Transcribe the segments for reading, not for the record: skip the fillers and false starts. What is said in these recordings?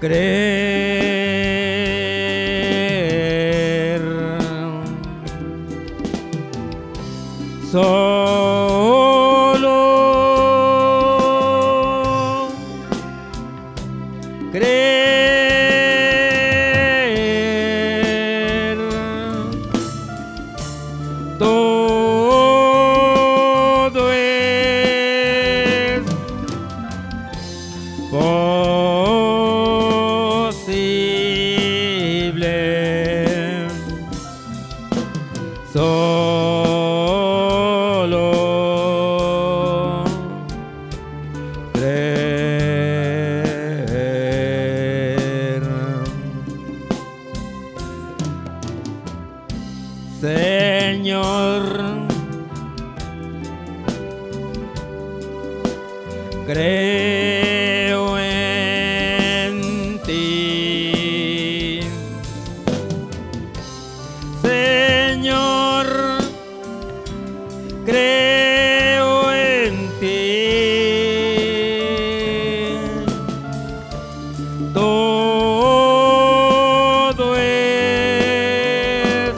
creer. Solo creer. Todo es posible. Solo creer. Señor, creo en ti. Señor, creo en ti. Todo es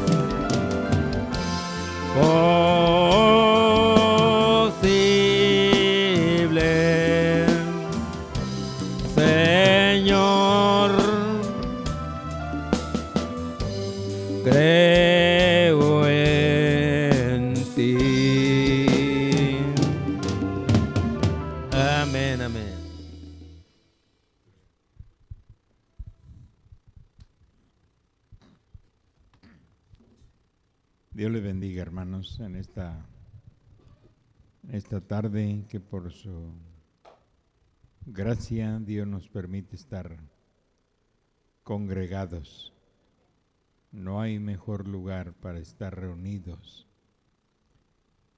posible. Señor, creo en ti. Amén, amén. Dios le bendiga, hermanos, en esta tarde, que por su gracia Dios nos permite estar congregados. No hay mejor lugar para estar reunidos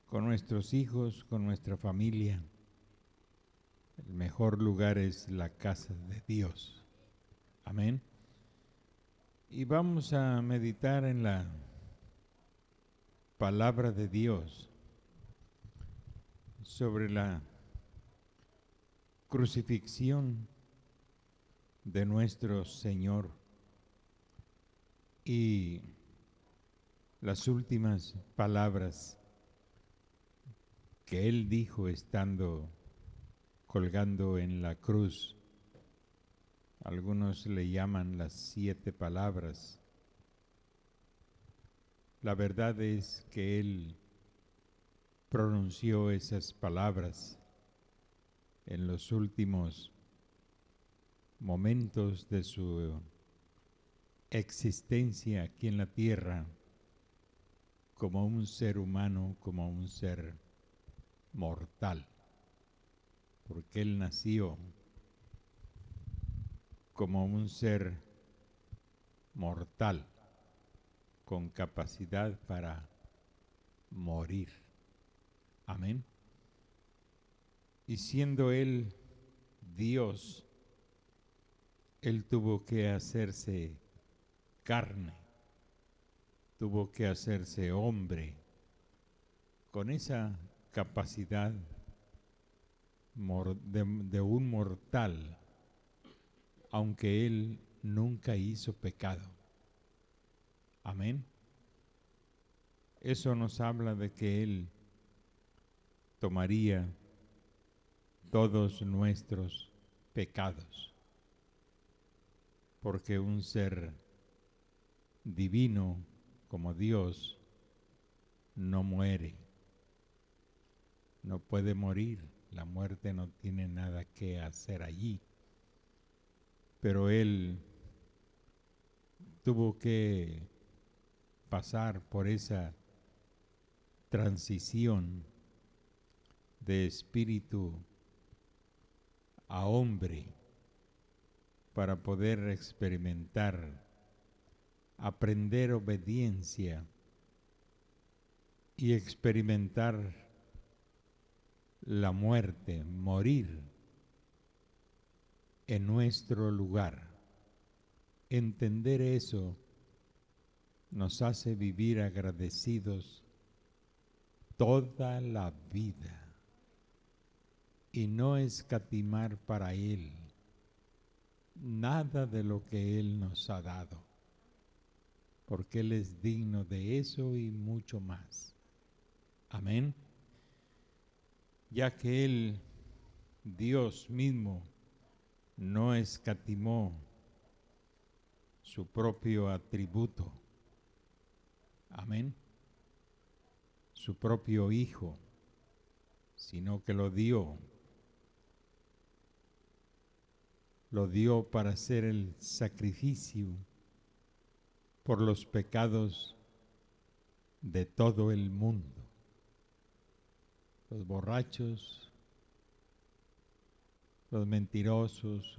con nuestros hijos, con nuestra familia. El mejor lugar es la casa de Dios. Amén. Y vamos a meditar en la palabra de Dios sobre la crucifixión de nuestro Señor y las últimas palabras que Él dijo estando colgando en la cruz. Algunos le llaman las 7 palabras. La verdad es que Él pronunció esas palabras en los últimos momentos de su existencia aquí en la tierra, como un ser humano, como un ser mortal, porque Él nació como un ser mortal, con capacidad para morir. Amén. Y siendo Él Dios, Él tuvo que hacerse carne, tuvo que hacerse hombre, con esa capacidad de un mortal, aunque Él nunca hizo pecado. Amén. Eso nos habla de que Él tomaría todos nuestros pecados, porque un ser divino como Dios no muere, no puede morir, la muerte no tiene nada que hacer allí, pero Él tuvo que pasar por esa transición de espíritu a hombre para poder experimentar, aprender obediencia y experimentar la muerte, morir en nuestro lugar. Entender eso nos hace vivir agradecidos toda la vida y no escatimar para Él nada de lo que Él nos ha dado, porque Él es digno de eso y mucho más. Amén. Ya que Él, Dios mismo, no escatimó su propio atributo. Amén. Su propio Hijo, sino que lo dio para hacer el sacrificio por los pecados de todo el mundo. Los borrachos, los mentirosos,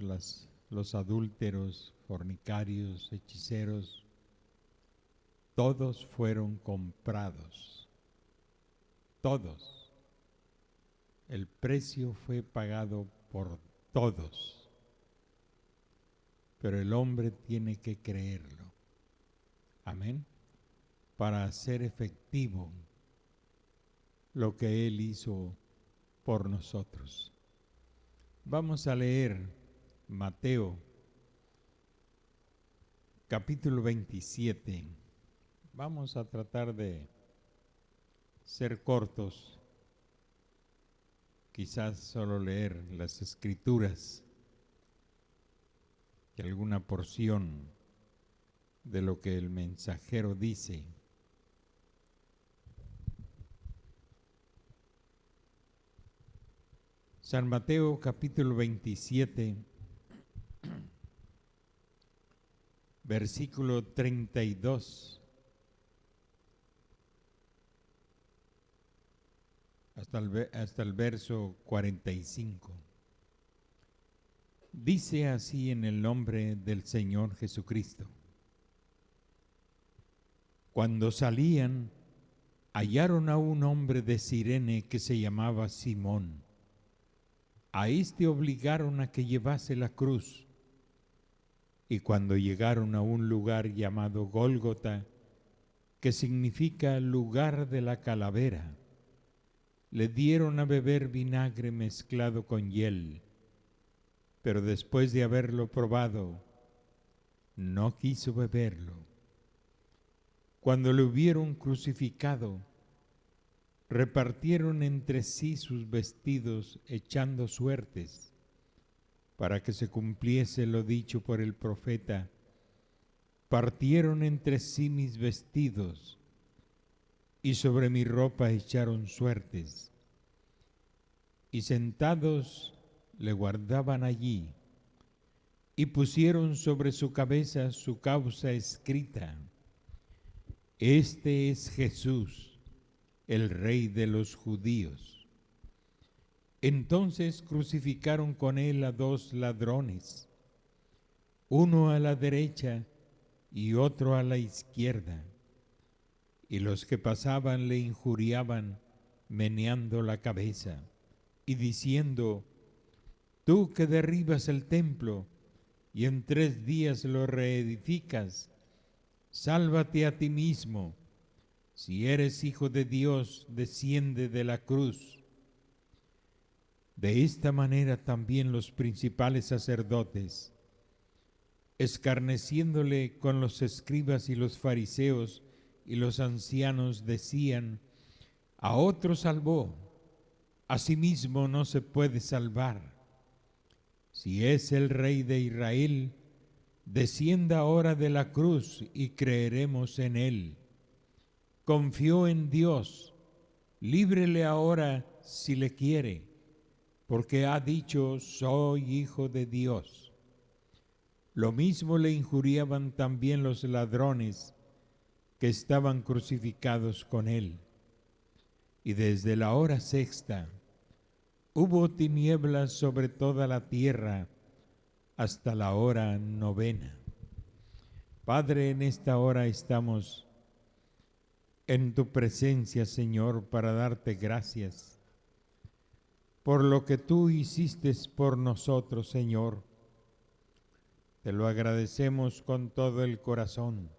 los adúlteros, fornicarios, hechiceros, todos fueron comprados. Todos. El precio fue pagado por todos. Pero el hombre tiene que creerlo. Amén. Para hacer efectivo lo que Él hizo por nosotros. Vamos a leer Mateo, capítulo 27. Vamos a tratar de ser cortos, quizás solo leer las Escrituras y alguna porción de lo que el mensajero dice. San Mateo capítulo 27, versículo 32 hasta el verso 45. Dice así en el nombre del Señor Jesucristo. Cuando salían, hallaron a un hombre de Cirene que se llamaba Simón. A este obligaron a que llevase la cruz. Y cuando llegaron a un lugar llamado Gólgota, que significa lugar de la calavera, le dieron a beber vinagre mezclado con hiel. Pero después de haberlo probado, no quiso beberlo. Cuando le hubieron crucificado, repartieron entre sí sus vestidos echando suertes, para que se cumpliese lo dicho por el profeta: partieron entre sí mis vestidos, y sobre mi ropa echaron suertes. Y sentados le guardaban allí, y pusieron sobre su cabeza su causa escrita: Este es Jesús, el Rey de los judíos. Entonces crucificaron con él a dos ladrones, uno a la derecha y otro a la izquierda. Y los que pasaban le injuriaban, meneando la cabeza y diciendo: Tú que derribas el templo y en 3 días lo reedificas, sálvate a ti mismo. Si eres hijo de Dios, desciende de la cruz. De esta manera también los principales sacerdotes, escarneciéndole con los escribas y los fariseos y los ancianos, decían: a otro salvó, a sí mismo no se puede salvar. Si es el Rey de Israel, descienda ahora de la cruz y creeremos en él. Confió en Dios, líbrele ahora si le quiere, porque ha dicho: soy hijo de Dios. Lo mismo le injuriaban también los ladrones que estaban crucificados con él. Y desde la hora 6 hubo tinieblas sobre toda la tierra hasta la hora 9. Padre, en esta hora estamos en tu presencia, Señor, para darte gracias por lo que tú hiciste por nosotros, Señor. Te lo agradecemos con todo el corazón.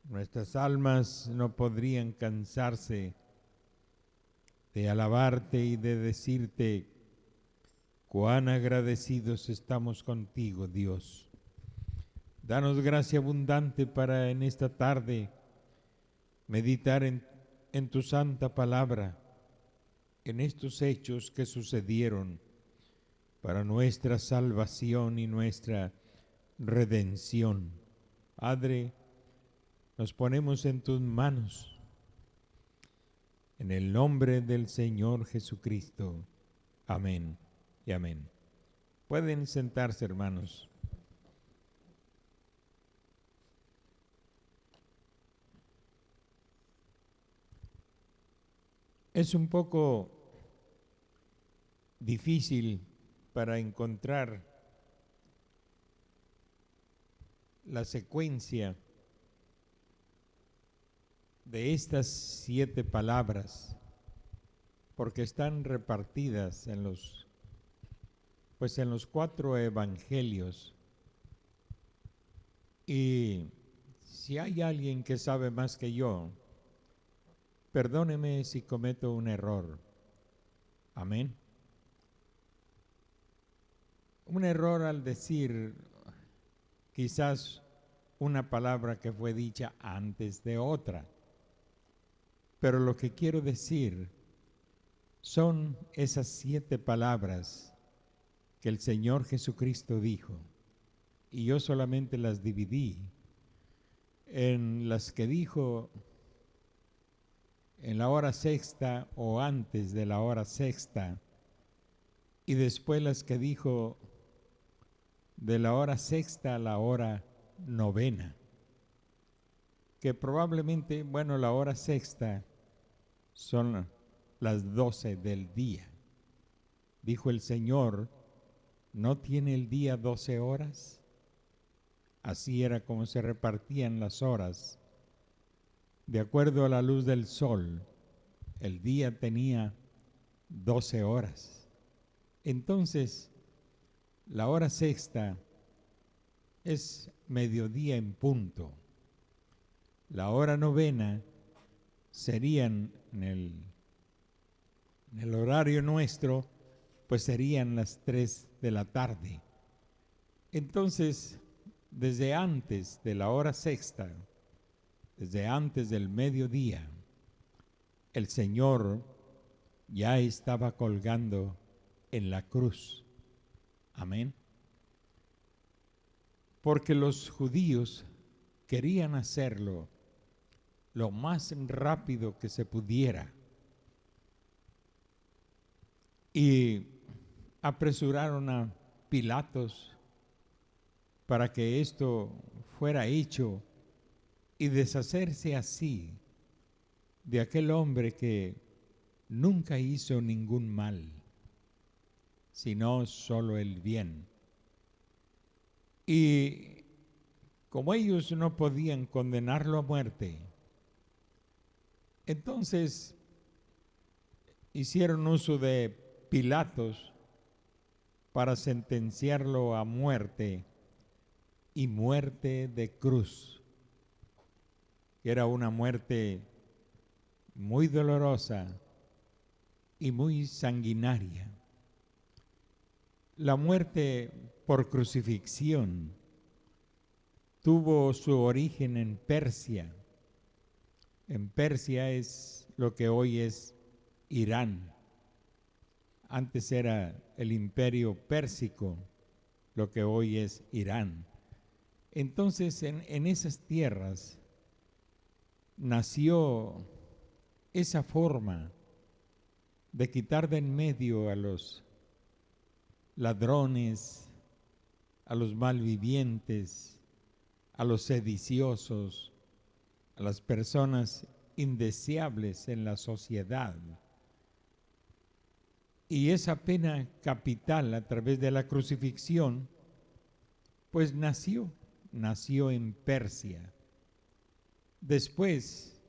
Nuestras almas no podrían cansarse de alabarte y de decirte Cuán agradecidos estamos contigo, Dios. Danos gracia abundante para en esta tarde meditar en tu santa palabra, en estos hechos que sucedieron para nuestra salvación y nuestra redención. Padre, nos ponemos en tus manos, en el nombre del Señor Jesucristo. Amén y amén. Pueden sentarse, hermanos. Es un poco difícil para encontrar la secuencia de estas 7 palabras, porque están repartidas en los 4 evangelios. Y si hay alguien que sabe más que yo, perdóneme si cometo un error. Amén. Un error al decir quizás una palabra que fue dicha antes de otra. Pero lo que quiero decir son esas 7 palabras que el Señor Jesucristo dijo. Y yo solamente las dividí en las que dijo en la hora sexta o antes de la hora sexta, y después las que dijo de la hora sexta a la hora novena, que probablemente, la hora sexta son las 12 del día. Dijo el Señor, ¿no tiene el día 12 horas? Así era como se repartían las horas. De acuerdo a la luz del sol, el día tenía 12 horas. Entonces, la hora sexta es mediodía en punto. La hora novena serían en el horario nuestro, pues serían las 3 de la tarde. Entonces, desde antes de la hora sexta, desde antes del mediodía, el Señor ya estaba colgando en la cruz. Amén. Porque los judíos querían hacerlo lo más rápido que se pudiera. Y apresuraron a Pilatos para que esto fuera hecho y deshacerse así de aquel hombre que nunca hizo ningún mal, sino solo el bien. Y como ellos no podían condenarlo a muerte, entonces hicieron uso de Pilatos para sentenciarlo a muerte, y muerte de cruz, que era una muerte muy dolorosa y muy sanguinaria. La muerte por crucifixión tuvo su origen en Persia. En Persia es lo que hoy es Irán. Antes era el imperio pérsico, lo que hoy es Irán. Entonces, en esas tierras nació esa forma de quitar de en medio a los ladrones, a los malvivientes, a los sediciosos, a las personas indeseables en la sociedad. Y esa pena capital a través de la crucifixión, pues nació en Persia. Después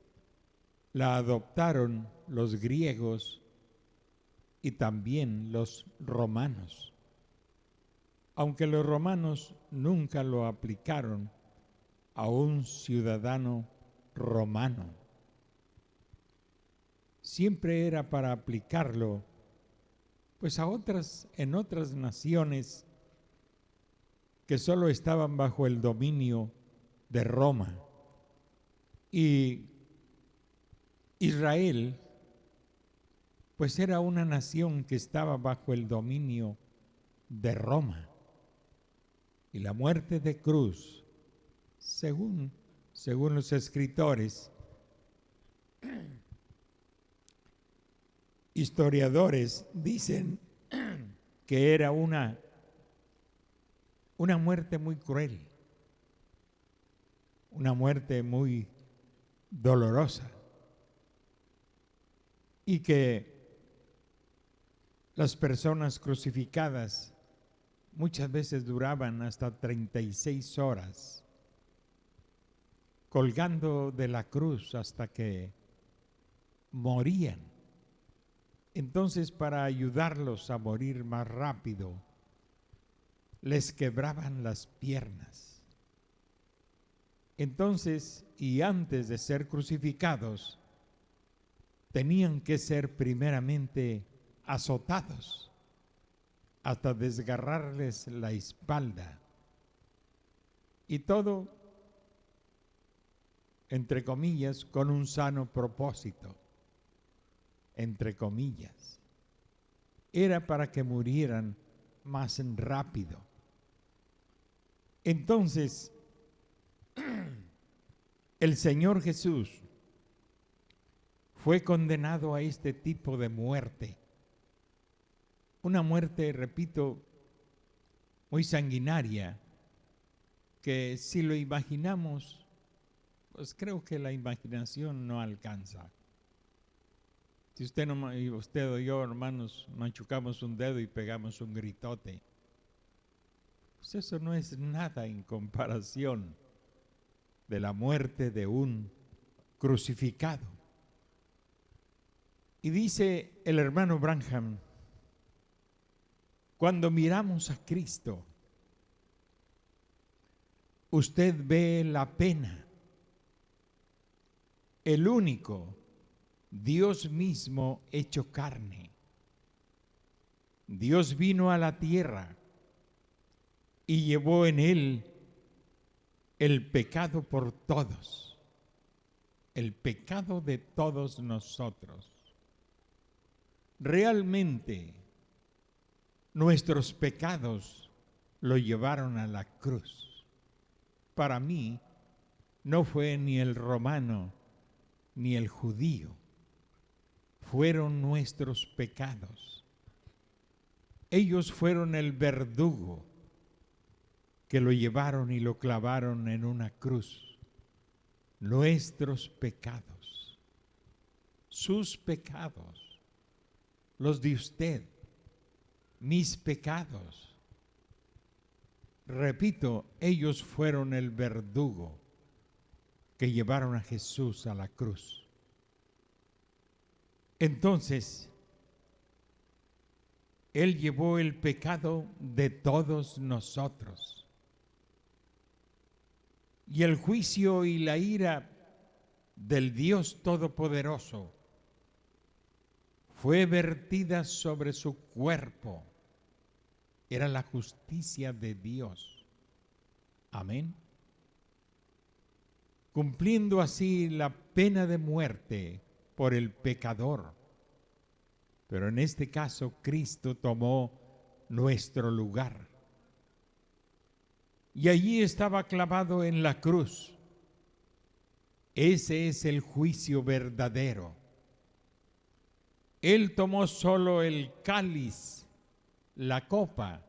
la adoptaron los griegos y también los romanos, aunque los romanos nunca lo aplicaron a un ciudadano romano. Siempre era para aplicarlo pues en otras naciones que solo estaban bajo el dominio de Roma. Y Israel, pues era una nación que estaba bajo el dominio de Roma. Y la muerte de cruz, según los escritores, historiadores dicen que era una muerte muy cruel, una muerte muy dolorosa, y que las personas crucificadas muchas veces duraban hasta 36 horas colgando de la cruz hasta que morían. Entonces, para ayudarlos a morir más rápido, les quebraban las piernas. Entonces, y antes de ser crucificados, tenían que ser primeramente azotados hasta desgarrarles la espalda. Y todo, entre comillas, con un sano propósito, entre comillas. Era para que murieran más rápido. Entonces, el Señor Jesús fue condenado a este tipo de muerte. Una muerte, repito, muy sanguinaria, que si lo imaginamos, pues creo que la imaginación no alcanza. Si usted o yo, hermanos, machucamos un dedo y pegamos un gritote, pues eso no es nada en comparación de la muerte de un crucificado. Y dice el hermano Branham, cuando miramos a Cristo, usted ve la pena, el único Dios mismo hecho carne. Dios vino a la tierra y llevó en él el pecado por todos, el pecado de todos nosotros. Realmente, nuestros pecados lo llevaron a la cruz. Para mí, no fue ni el romano ni el judío. Fueron nuestros pecados. Ellos fueron el verdugo que lo llevaron y lo clavaron en una cruz. Nuestros pecados, sus pecados, los de usted, mis pecados. Repito, ellos fueron el verdugo que llevaron a Jesús a la cruz. Entonces, Él llevó el pecado de todos nosotros. Y el juicio y la ira del Dios Todopoderoso fue vertida sobre su cuerpo. Era la justicia de Dios. Amén. Cumpliendo así la pena de muerte por el pecador. Pero en este caso, Cristo tomó nuestro lugar. Y allí estaba clavado en la cruz. Ese es el juicio verdadero. Él tomó solo el cáliz, la copa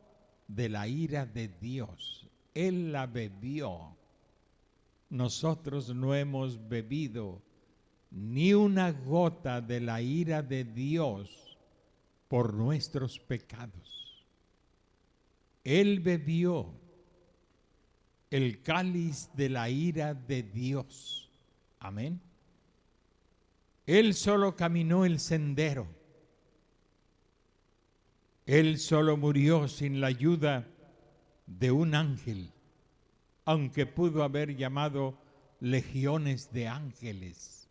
de la ira de Dios. Él la bebió. Nosotros no hemos bebido ni una gota de la ira de Dios por nuestros pecados. Él bebió el cáliz de la ira de Dios. Amén. Él solo caminó el sendero. Él solo murió sin la ayuda de un ángel, aunque pudo haber llamado legiones de ángeles.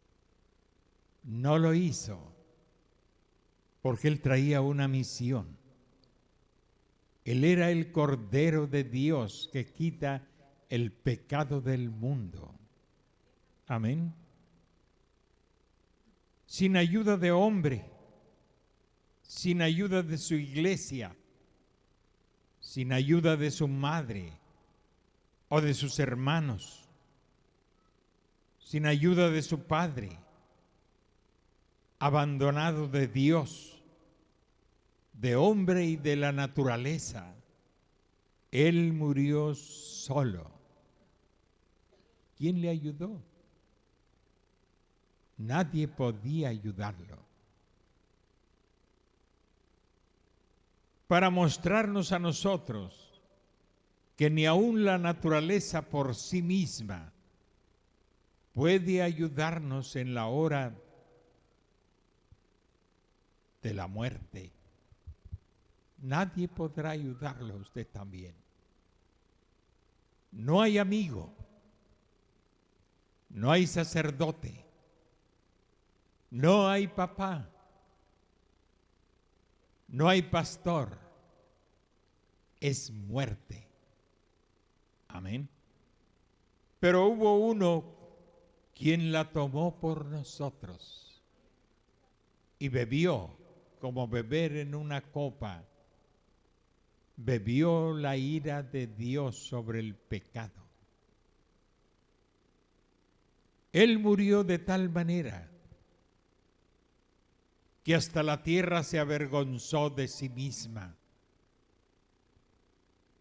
No lo hizo. porque Él traía una misión. Él era el Cordero de Dios que quita el pecado del mundo. Amén. Sin ayuda de hombre, sin ayuda de su iglesia, sin ayuda de su madre o de sus hermanos, sin ayuda de su padre, abandonado de Dios, de hombre y de la naturaleza. Él murió solo. ¿Quién le ayudó? Nadie podía ayudarlo. Para mostrarnos a nosotros que ni aun la naturaleza por sí misma puede ayudarnos en la hora de la muerte. Nadie podrá ayudarlo a usted también. No hay amigo, no hay sacerdote, no hay papá, no hay pastor. Es muerte. Amén. Pero hubo uno quien la tomó por nosotros y bebió, como beber en una copa, bebió la ira de Dios sobre el pecado. Él murió de tal manera que hasta la tierra se avergonzó de sí misma.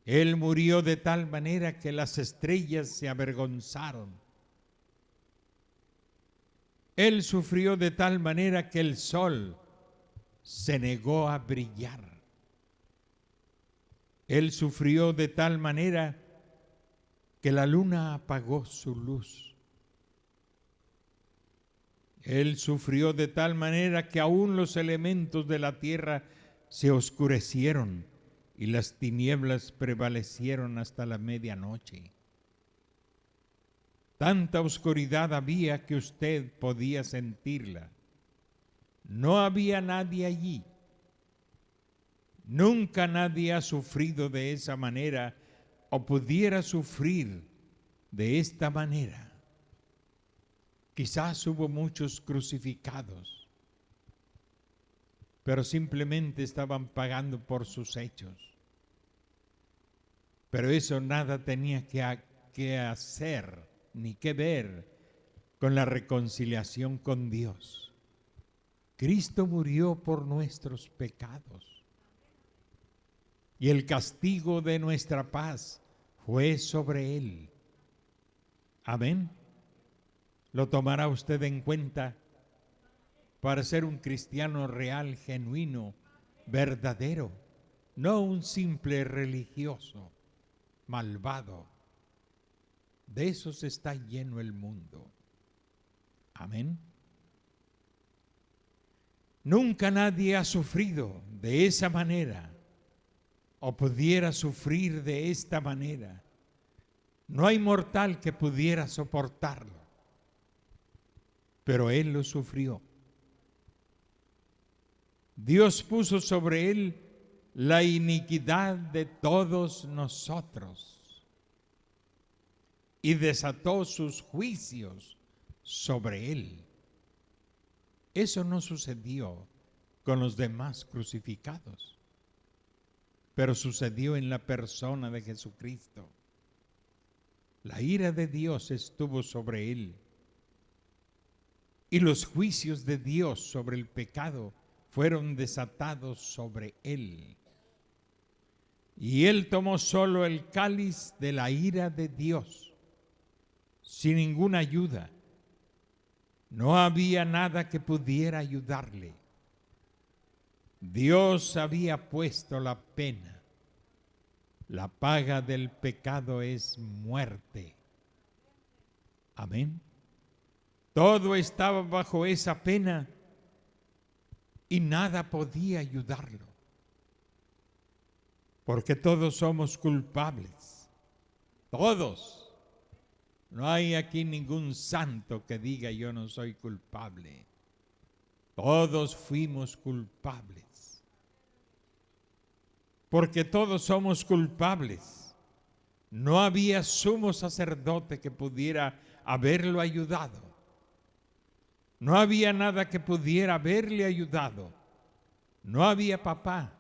Él murió de tal manera que las estrellas se avergonzaron. Él sufrió de tal manera que el sol se negó a brillar. Él sufrió de tal manera que la luna apagó su luz. Él sufrió de tal manera que aún los elementos de la tierra se oscurecieron y las tinieblas prevalecieron hasta la medianoche. Tanta oscuridad había que usted podía sentirla. No había nadie allí. Nunca nadie ha sufrido de esa manera o pudiera sufrir de esta manera. Quizás hubo muchos crucificados, pero simplemente estaban pagando por sus hechos. Pero eso nada tenía que hacer ni que ver con la reconciliación con Dios. Cristo murió por nuestros pecados y el castigo de nuestra paz fue sobre Él. Amén. ¿Lo tomará usted en cuenta para ser un cristiano real, genuino, verdadero? No un simple religioso, malvado. De esos está lleno el mundo. Amén. Nunca nadie ha sufrido de esa manera o pudiera sufrir de esta manera. No hay mortal que pudiera soportarlo, pero Él lo sufrió. Dios puso sobre Él la iniquidad de todos nosotros y desató sus juicios sobre Él. Eso no sucedió con los demás crucificados, pero sucedió en la persona de Jesucristo. La ira de Dios estuvo sobre Él y los juicios de Dios sobre el pecado fueron desatados sobre Él. Y Él tomó solo el cáliz de la ira de Dios, sin ninguna ayuda. No había nada que pudiera ayudarle. Dios había puesto la pena. La paga del pecado es muerte. Amén. Todo estaba bajo esa pena y nada podía ayudarlo. Porque todos somos culpables. Todos. No hay aquí ningún santo que diga yo no soy culpable. Todos fuimos culpables. Porque todos somos culpables. No había sumo sacerdote que pudiera haberlo ayudado. No había nada que pudiera haberle ayudado. No había papá.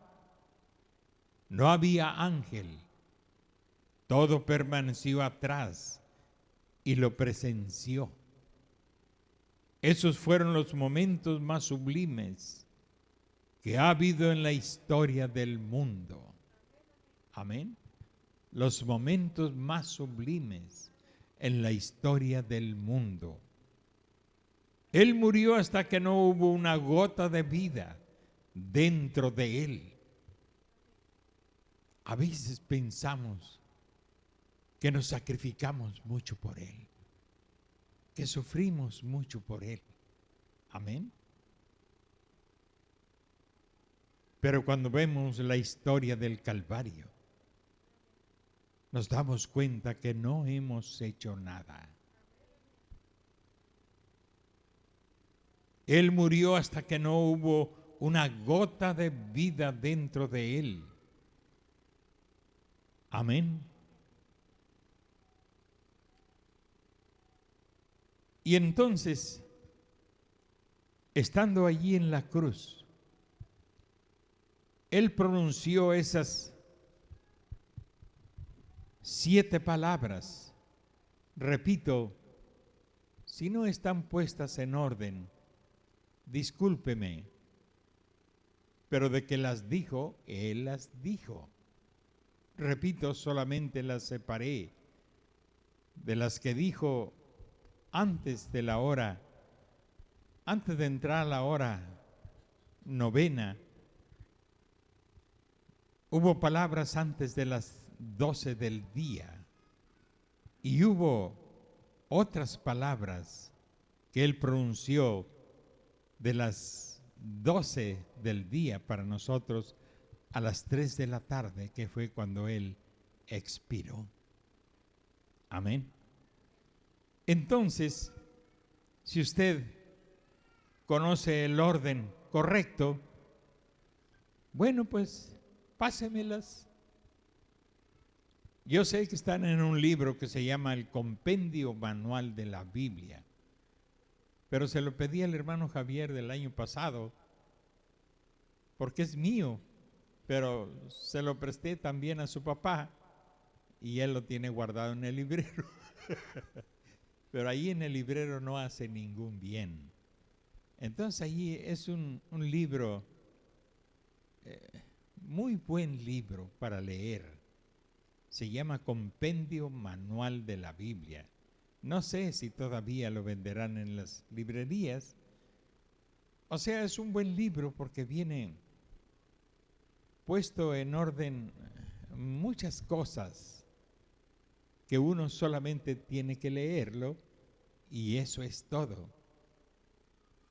No había ángel. Todo permaneció atrás y lo presenció. Esos fueron los momentos más sublimes que ha habido en la historia del mundo. Amén. Los momentos más sublimes en la historia del mundo. Él murió hasta que no hubo una gota de vida dentro de él. A veces pensamos que nos sacrificamos mucho por él, que sufrimos mucho por él. Amén. Pero cuando vemos la historia del Calvario, nos damos cuenta que no hemos hecho nada. Él murió hasta que no hubo una gota de vida dentro de él. Amén. Y entonces, estando allí en la cruz, él pronunció esas 7 palabras. Repito, si no están puestas en orden, discúlpeme, pero de que las dijo, él las dijo. Repito, solamente las separé de las que dijo antes de la hora, antes de entrar a la hora novena. Hubo palabras antes de las 12 del día y hubo otras palabras que él pronunció de las 12 del día para nosotros a las 3 de la tarde, que fue cuando él expiró. Amén. Entonces, si usted conoce el orden correcto, bueno, pues pásemelas. Yo sé que están en un libro que se llama El Compendio Manual de la Biblia, pero se lo pedí al hermano Javier del año pasado, porque es mío, pero se lo presté también a su papá y él lo tiene guardado en el librero. Pero ahí en el librero no hace ningún bien. Entonces allí es un libro, muy buen libro para leer. Se llama Compendio Manual de la Biblia. No sé si todavía lo venderán en las librerías. O sea, es un buen libro porque viene puesto en orden muchas cosas que uno solamente tiene que leerlo y eso es todo.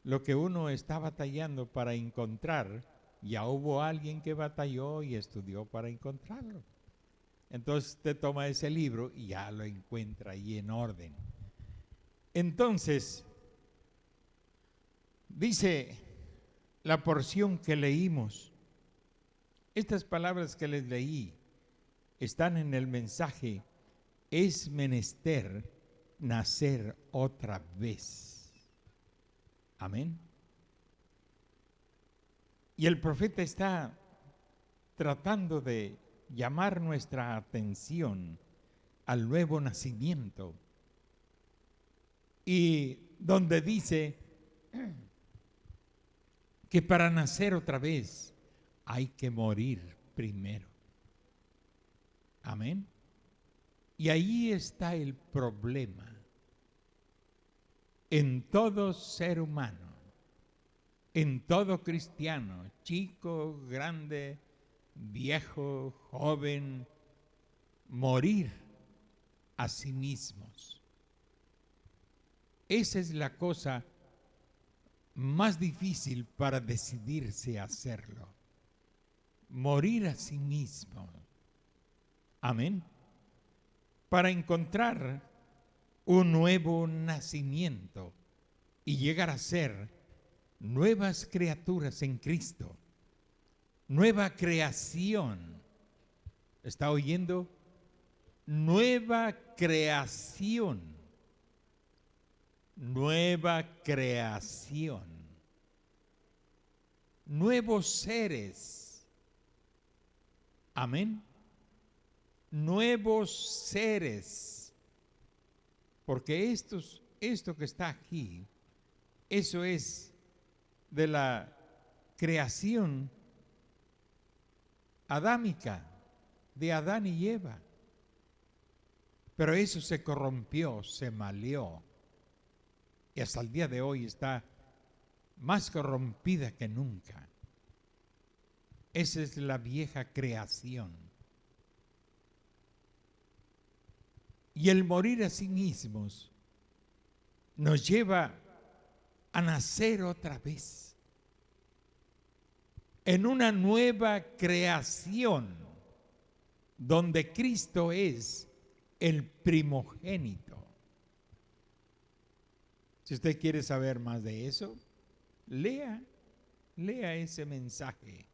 Lo que uno está batallando para encontrar, ya hubo alguien que batalló y estudió para encontrarlo. Entonces usted toma ese libro y ya lo encuentra ahí en orden. Entonces, dice la porción que leímos, estas palabras que les leí están en el mensaje: es menester nacer otra vez. Amén. Y el profeta está tratando de llamar nuestra atención al nuevo nacimiento. Y donde dice que para nacer otra vez hay que morir primero. Amén. Y ahí está el problema en todo ser humano, en todo cristiano, chico, grande, viejo, joven, morir a sí mismos. Esa es la cosa más difícil para decidirse a hacerlo. Morir a sí mismo. Amén. Para encontrar un nuevo nacimiento y llegar a ser nuevas criaturas en Cristo, nueva creación. ¿Está oyendo? Nueva creación, nueva creación, nuevos seres. Amén. Nuevos seres. Porque esto que está aquí, eso es de la creación adámica, de Adán y Eva. Pero eso se corrompió, se maleó. Y hasta el día de hoy está más corrompida que nunca. Esa es la vieja creación. Y el morir a sí mismos nos lleva a nacer otra vez en una nueva creación donde Cristo es el primogénito. Si usted quiere saber más de eso, lea ese mensaje.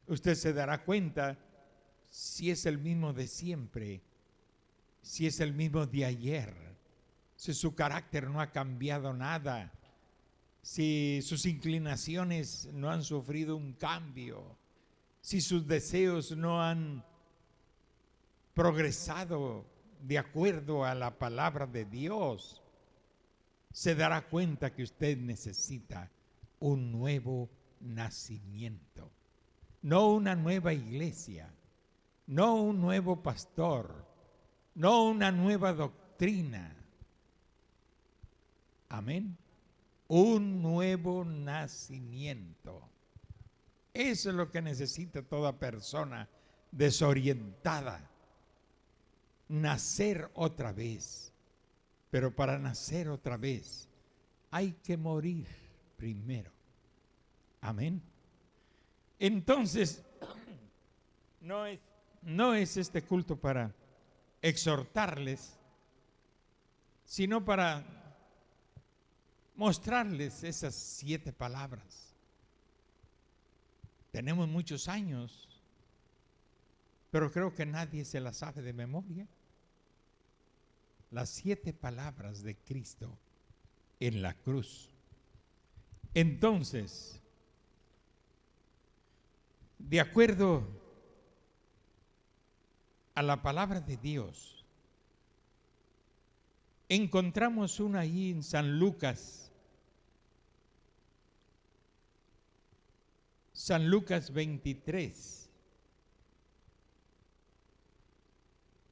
Usted se dará cuenta si es el mismo de siempre, si es el mismo de ayer, si su carácter no ha cambiado nada, si sus inclinaciones no han sufrido un cambio, si sus deseos no han progresado de acuerdo a la palabra de Dios. Se dará cuenta que usted necesita un nuevo nacimiento, no una nueva iglesia, no un nuevo pastor, no una nueva doctrina. Amén. Un nuevo nacimiento. Eso es lo que necesita toda persona desorientada. Nacer otra vez. Pero para nacer otra vez hay que morir primero. Amén. Entonces, no es este culto para exhortarles, sino para mostrarles esas 7 palabras. Tenemos muchos años, pero creo que nadie se las sabe de memoria. Las 7 palabras de Cristo en la cruz. Entonces, de acuerdo a la palabra de Dios, encontramos una ahí en San Lucas 23,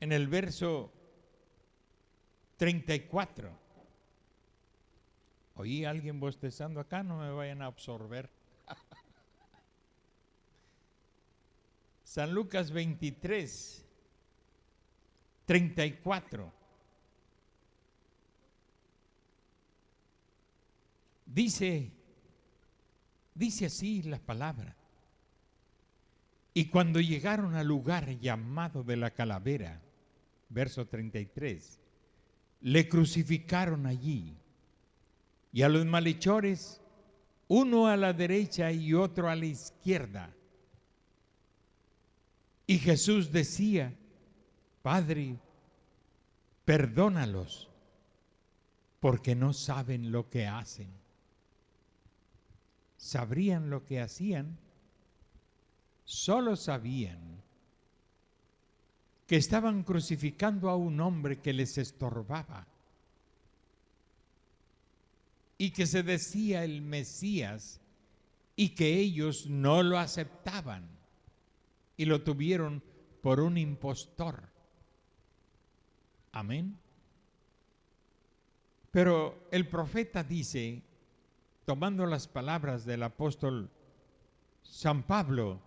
en el verso 34. Oí a alguien bostezando acá, no me vayan a absorber. San Lucas 23, 34. Dice así la palabra. Y cuando llegaron al lugar llamado de la calavera, verso 33, le crucificaron allí, y a los malhechores, uno a la derecha y otro a la izquierda. Y Jesús decía: Padre, perdónalos, porque no saben lo que hacen. ¿Sabrían lo que hacían? Solo sabían que estaban crucificando a un hombre que les estorbaba y que se decía el Mesías, y que ellos no lo aceptaban y lo tuvieron por un impostor. Amén. Pero el profeta dice, tomando las palabras del apóstol San Pablo,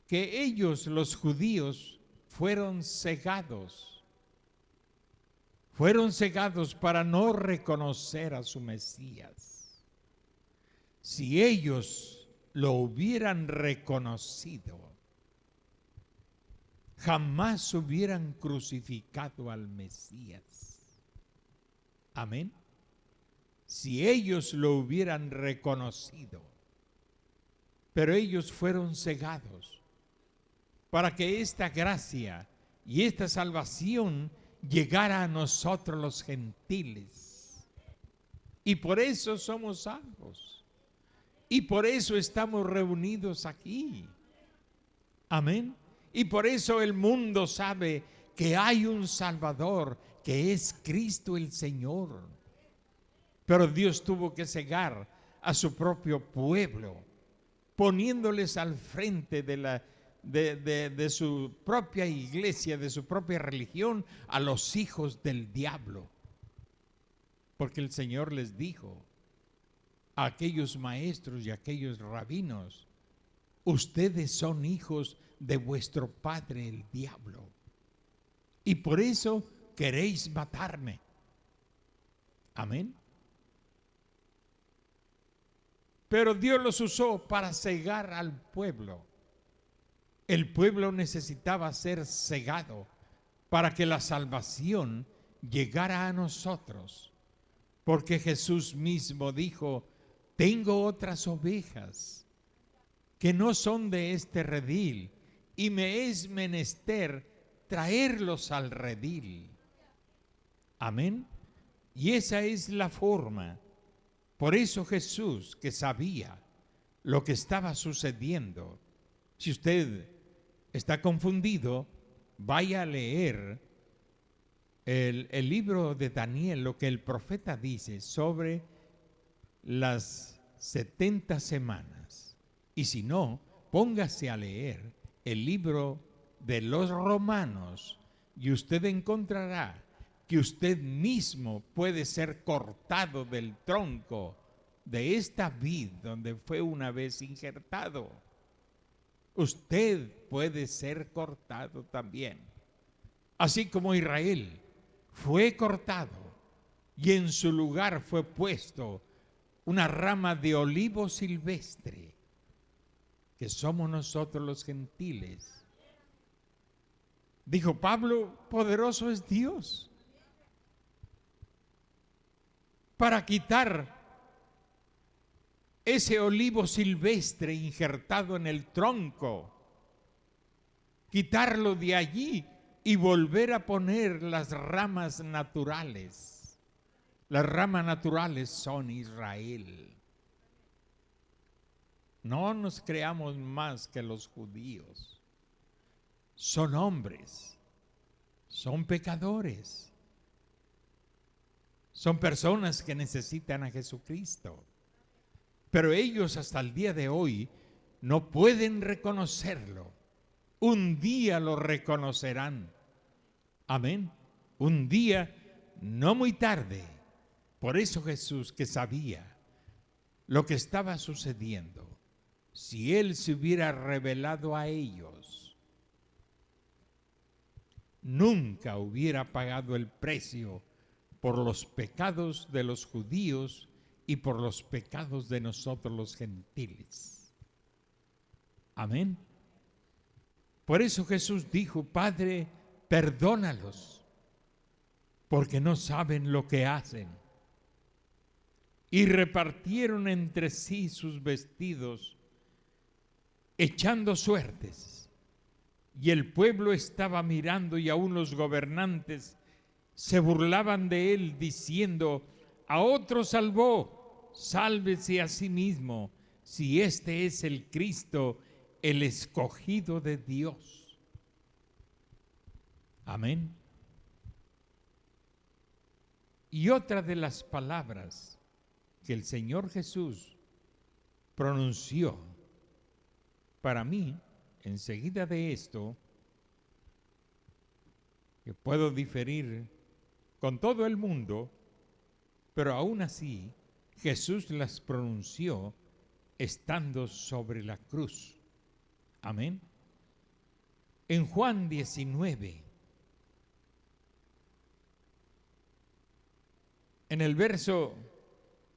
que ellos, los judíos, fueron cegados para no reconocer a su Mesías. Si ellos lo hubieran reconocido, jamás hubieran crucificado al Mesías. Amén. si ellos lo hubieran reconocido. Pero ellos fueron cegados para que esta gracia y esta salvación llegara a nosotros los gentiles. Y por eso somos salvos. Y por eso estamos reunidos aquí. Amén. Y por eso el mundo sabe que hay un Salvador, que es Cristo el Señor. Pero Dios tuvo que cegar a su propio pueblo, poniéndoles al frente de su propia iglesia, de su propia religión, a los hijos del diablo. Porque el Señor les dijo a aquellos maestros y a aquellos rabinos: ustedes son hijos de vuestro padre el diablo, y por eso queréis matarme. Amén. Pero Dios los usó para cegar al pueblo. El pueblo necesitaba ser cegado para que la salvación llegara a nosotros. Porque Jesús mismo dijo: tengo otras ovejas que no son de este redil, y me es menester traerlos al redil. Amén. Y esa es la forma. Por eso Jesús, que sabía lo que estaba sucediendo, si usted está confundido, vaya a leer el libro de Daniel, lo que el profeta dice sobre las 70 semanas. Y si no, póngase a leer el libro de los Romanos y usted encontrará que usted mismo puede ser cortado del tronco de esta vid donde fue una vez injertado. Usted puede ser cortado también. Así como Israel fue cortado y en su lugar fue puesto una rama de olivo silvestre, que somos nosotros los gentiles. Dijo Pablo: poderoso es Dios para quitar ese olivo silvestre injertado en el tronco, quitarlo de allí y volver a poner las ramas naturales. Las ramas naturales son Israel. No nos creamos más que los judíos. Son hombres, son pecadores, son personas que necesitan a Jesucristo. Pero ellos hasta el día de hoy no pueden reconocerlo. Un día lo reconocerán. Amén. Un día, no muy tarde. Por eso Jesús, que sabía lo que estaba sucediendo, si Él se hubiera revelado a ellos, nunca hubiera pagado el precio por los pecados de los judíos y por los pecados de nosotros los gentiles. Amén. Por eso Jesús dijo: Padre, perdónalos, porque no saben lo que hacen. Y repartieron entre sí sus vestidos, echando suertes. Y el pueblo estaba mirando, y aún los gobernantes se burlaban de él, diciendo: a otro salvó, sálvese a sí mismo, si este es el Cristo, el escogido de Dios. Amén. Y otra de las palabras que el Señor Jesús pronunció para mí, enseguida de esto, que puedo diferir con todo el mundo, pero aún así Jesús las pronunció estando sobre la cruz. Amén. En Juan 19, en el verso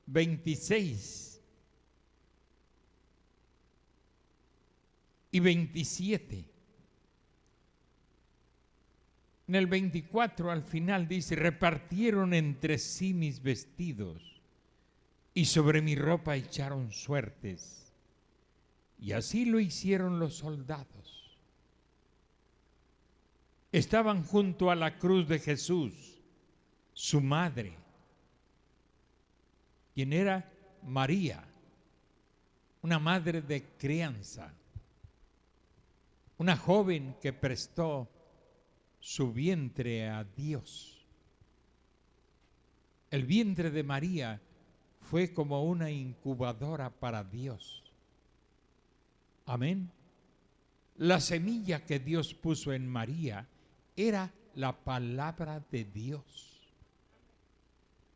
26 y 27, en el 24 al final dice: repartieron entre sí mis vestidos, y sobre mi ropa echaron suertes, y así lo hicieron los soldados. Estaban junto a la cruz de Jesús, su madre, quien era María, una madre de crianza, una joven que prestó su vientre a Dios. El vientre de María fue como una incubadora para Dios. Amén. La semilla que Dios puso en María era la palabra de Dios.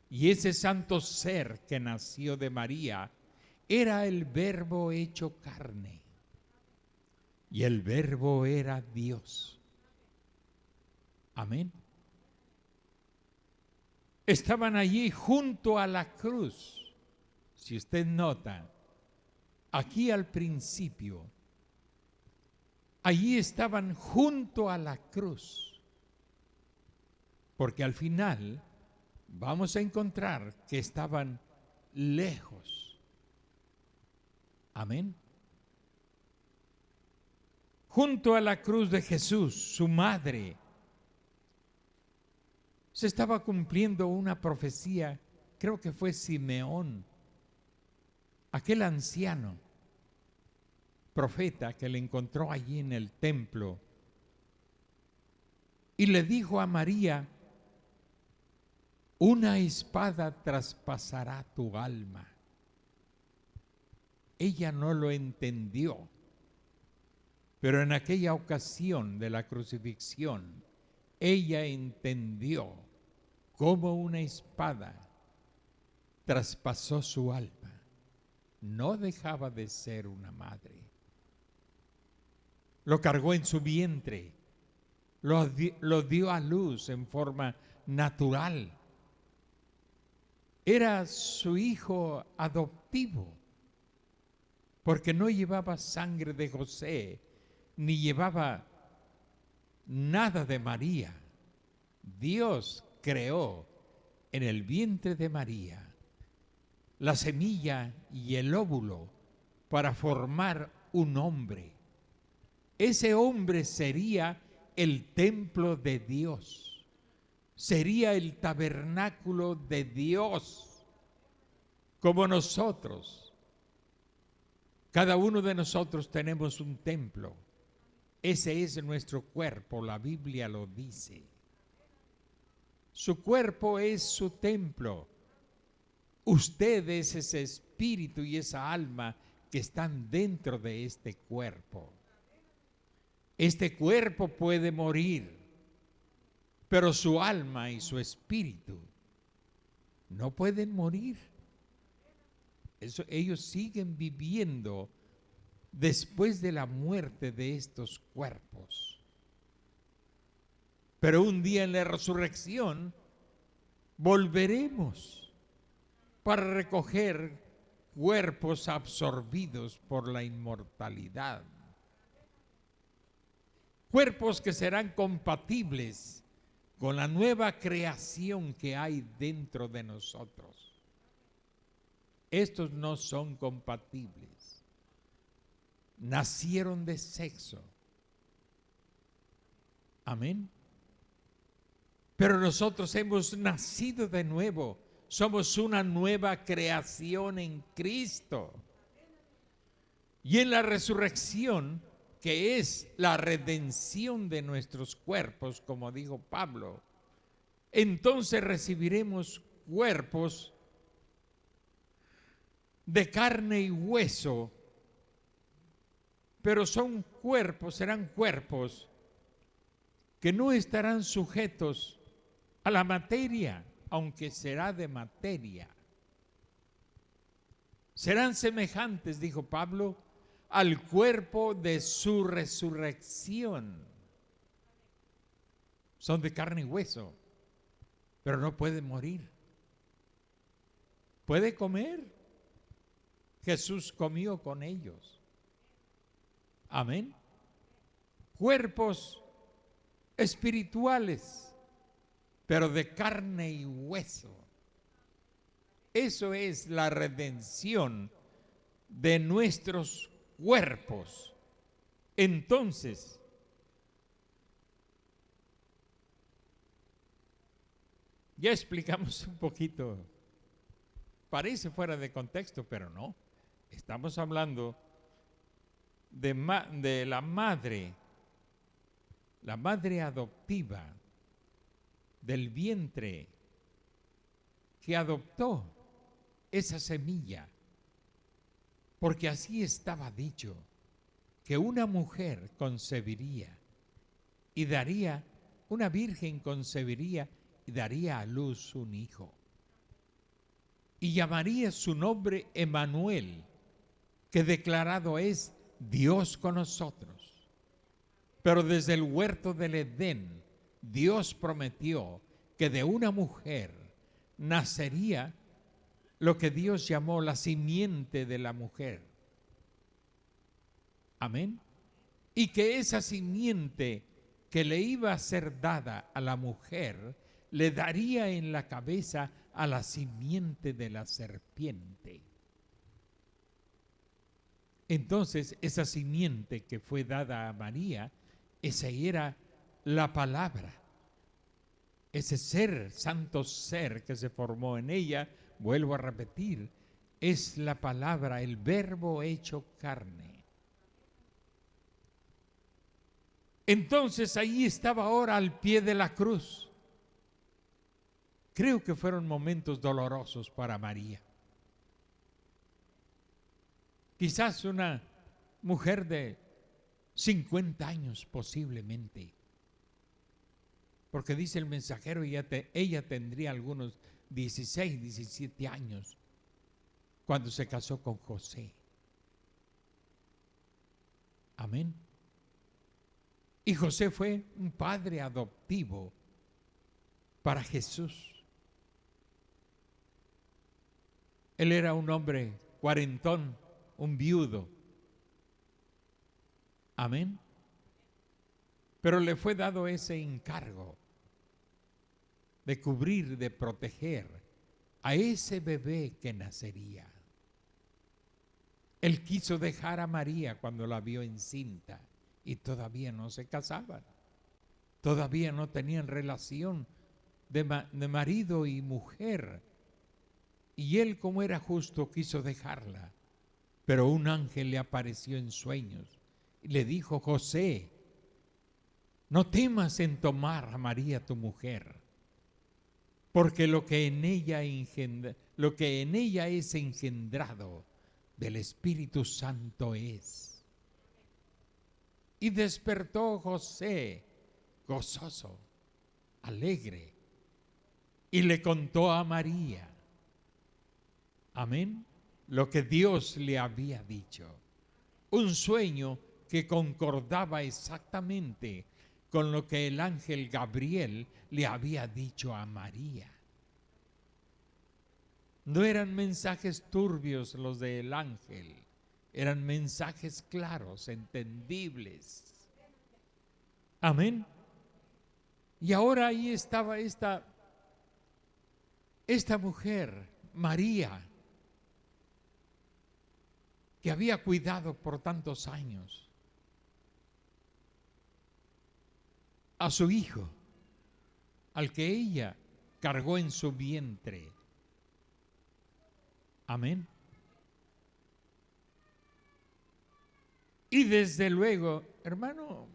Y ese santo ser que nació de María era el Verbo hecho carne. Y el Verbo era Dios. Amén. Estaban allí junto a la cruz. Si usted nota, aquí al principio, allí estaban junto a la cruz. Porque al final vamos a encontrar que estaban lejos. Amén. Junto a la cruz de Jesús, su madre, se estaba cumpliendo una profecía, creo que fue Simeón, aquel anciano profeta que le encontró allí en el templo y le dijo a María: una espada traspasará tu alma. Ella no lo entendió, pero en aquella ocasión de la crucifixión, ella entendió cómo una espada traspasó su alma. No dejaba de ser una madre. Lo cargó en su vientre, lo dio a luz en forma natural. Era su hijo adoptivo, porque no llevaba sangre de José, ni llevaba nada de María. Dios creó en el vientre de María la semilla y el óvulo para formar un hombre. Ese hombre sería el templo de Dios, sería el tabernáculo de Dios, como nosotros. Cada uno de nosotros tenemos un templo. Ese es nuestro cuerpo, la Biblia lo dice. Su cuerpo es su templo. Usted es ese espíritu y esa alma que están dentro de este cuerpo. Este cuerpo puede morir, pero su alma y su espíritu no pueden morir. Ellos siguen viviendo después de la muerte de estos cuerpos. Pero un día en la resurrección volveremos para recoger cuerpos absorbidos por la inmortalidad. Cuerpos que serán compatibles con la nueva creación que hay dentro de nosotros. Estos no son compatibles. Nacieron de sexo. Amén. Pero nosotros hemos nacido de nuevo. Somos una nueva creación en Cristo. Y en la resurrección, que es la redención de nuestros cuerpos, como dijo Pablo, entonces recibiremos cuerpos de carne y hueso, pero serán cuerpos que no estarán sujetos a la materia, aunque será de materia. Serán semejantes, dijo Pablo, al cuerpo de su resurrección. Son de carne y hueso, pero no pueden morir. ¿Puede comer? Jesús comió con ellos. Amén. Cuerpos espirituales, pero de carne y hueso. Eso es la redención de nuestros cuerpos. Entonces, ya explicamos un poquito. Parece fuera de contexto, pero no. Estamos hablando de la madre adoptiva del vientre que adoptó esa semilla, porque así estaba dicho, que una mujer concebiría y daría, una virgen concebiría y daría a luz un hijo. Y llamaría su nombre Emmanuel, que declarado es Dios con nosotros. Pero desde el huerto del Edén, Dios prometió que de una mujer nacería lo que Dios llamó la simiente de la mujer. Amén. Y que esa simiente que le iba a ser dada a la mujer, le daría en la cabeza a la simiente de la serpiente. Entonces, esa simiente que fue dada a María, esa era la palabra. Ese ser, santo ser que se formó en ella, vuelvo a repetir, es la palabra, el verbo hecho carne. Entonces ahí estaba ahora al pie de la cruz. Creo que fueron momentos dolorosos para María. Quizás una mujer de 50 años posiblemente. Porque dice el mensajero, ella tendría algunos 16, 17 años cuando se casó con José. Amén. Y José fue un padre adoptivo para Jesús. Él era un hombre cuarentón, un viudo. Amén. Pero le fue dado ese encargo de cubrir, de proteger a ese bebé que nacería. Él quiso dejar a María cuando la vio encinta y todavía no se casaban. Todavía no tenían relación de marido y mujer. Y él, como era justo, quiso dejarla. Pero un ángel le apareció en sueños y le dijo: José, no temas en tomar a María tu mujer, porque lo que en ella es engendrado del Espíritu Santo es. Y despertó José gozoso, alegre, y le contó a María, amén, lo que Dios le había dicho. Un sueño que concordaba exactamente con lo que el ángel Gabriel le había dicho a María. No eran mensajes turbios los del ángel, eran mensajes claros, entendibles. Amén. Y ahora ahí estaba esta mujer, María, que había cuidado por tantos años a su hijo, al que ella cargó en su vientre. Amén. Y desde luego, hermano,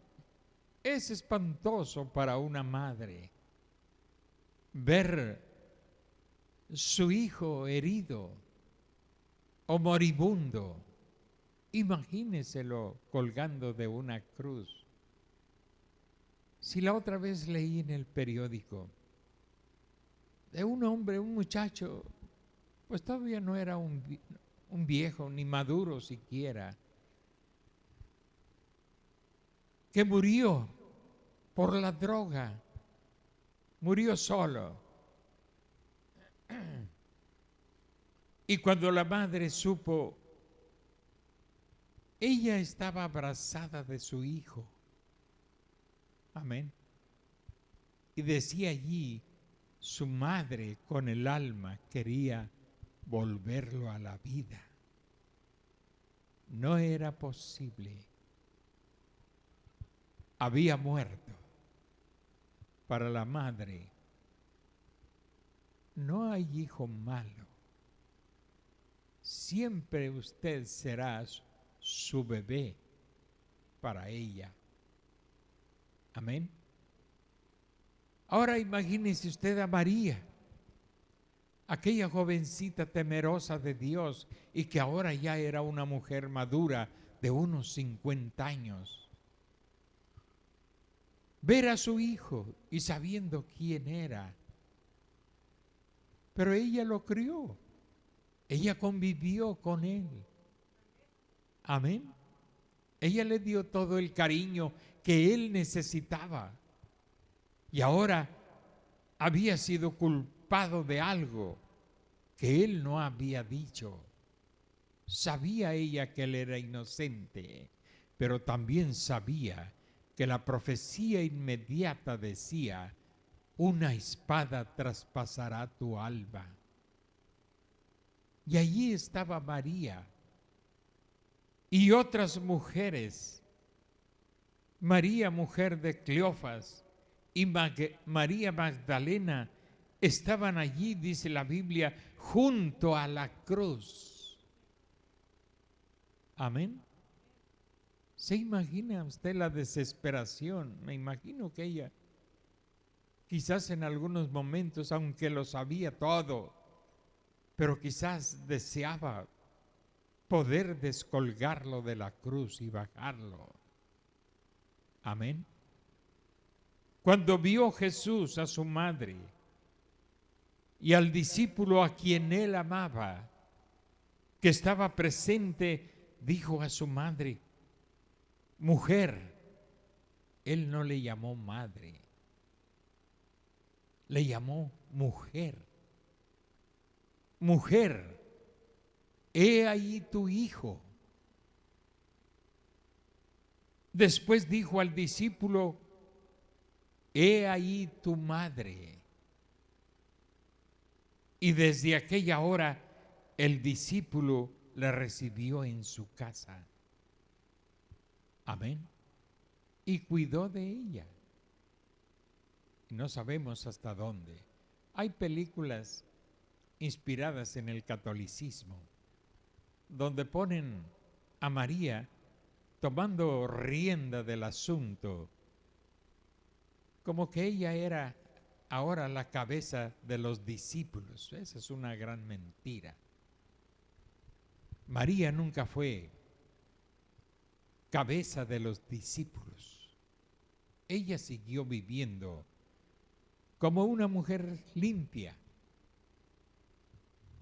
es espantoso para una madre ver su hijo herido o moribundo. Imagíneselo colgando de una cruz. Si la otra vez leí en el periódico de un hombre, un muchacho, pues todavía no era un viejo, ni maduro siquiera, que murió por la droga, murió solo. Y cuando la madre supo, ella estaba abrazada de su hijo. Amén. Y decía allí, su madre con el alma quería volverlo a la vida. No era posible. Había muerto. Para la madre, no hay hijo malo. Siempre usted será su bebé para ella. Amén. Ahora imagínese usted a María, aquella jovencita temerosa de Dios y que ahora ya era una mujer madura de unos 50 años. Ver a su hijo y sabiendo quién era. Pero ella lo crió. Ella convivió con él. Amén. Ella le dio todo el cariño que él necesitaba. Y ahora había sido culpado de algo que él no había dicho. Sabía ella que él era inocente, pero también sabía que la profecía inmediata decía: una espada traspasará tu alma. Y allí estaba María y otras mujeres. María, mujer de Cleofas, y María Magdalena estaban allí, dice la Biblia, junto a la cruz. Amén. ¿Se imagina usted la desesperación? Me imagino que ella, quizás en algunos momentos, aunque lo sabía todo, pero quizás deseaba poder descolgarlo de la cruz y bajarlo. Amén. Cuando vio Jesús a su madre y al discípulo a quien él amaba, que estaba presente, dijo a su madre: mujer. Él no le llamó madre, le llamó mujer. Mujer, he ahí tu hijo. Después dijo al discípulo: he ahí tu madre. Y desde aquella hora el discípulo la recibió en su casa. Amén. Y cuidó de ella. No sabemos hasta dónde. Hay películas inspiradas en el catolicismo donde ponen a María tomando rienda del asunto, como que ella era ahora la cabeza de los discípulos. Esa es una gran mentira. María nunca fue cabeza de los discípulos. Ella siguió viviendo como una mujer limpia,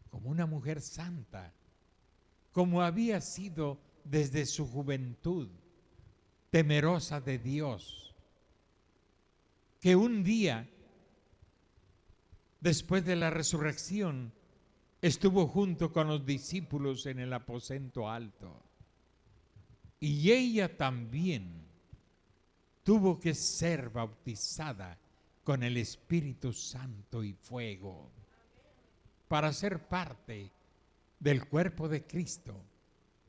como una mujer santa, como había sido desde su juventud, temerosa de Dios, que un día, después de la resurrección, estuvo junto con los discípulos en el aposento alto. Y ella también tuvo que ser bautizada con el Espíritu Santo y fuego para ser parte del cuerpo de Cristo,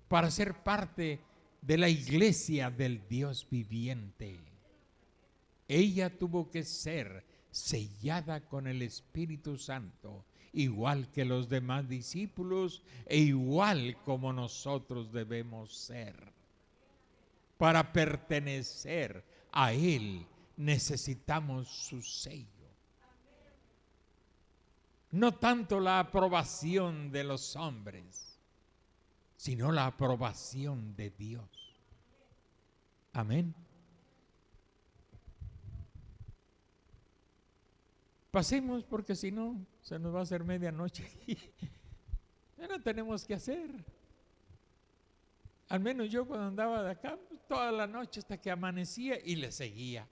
para ser parte de la iglesia del Dios viviente. Ella tuvo que ser sellada con el Espíritu Santo, igual que los demás discípulos e igual como nosotros debemos ser. Para pertenecer a Él necesitamos su sello. No tanto la aprobación de los hombres, sino la aprobación de Dios. Amén. Pasemos, porque si no, se nos va a hacer medianoche. Ya no tenemos que hacer. Al menos yo cuando andaba de acá, toda la noche hasta que amanecía y le seguía.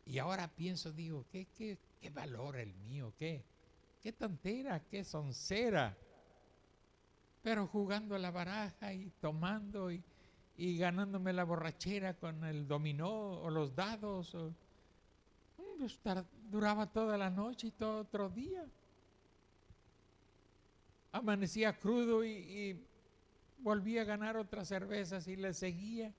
Y ahora pienso, digo, ¿qué valor el mío? ¿Qué tontera? ¿Qué soncera? Pero jugando a la baraja y tomando y ganándome la borrachera con el dominó o los dados. Pues duraba toda la noche y todo otro día. amanecía crudo y volvía a ganar otras cervezas y le seguía.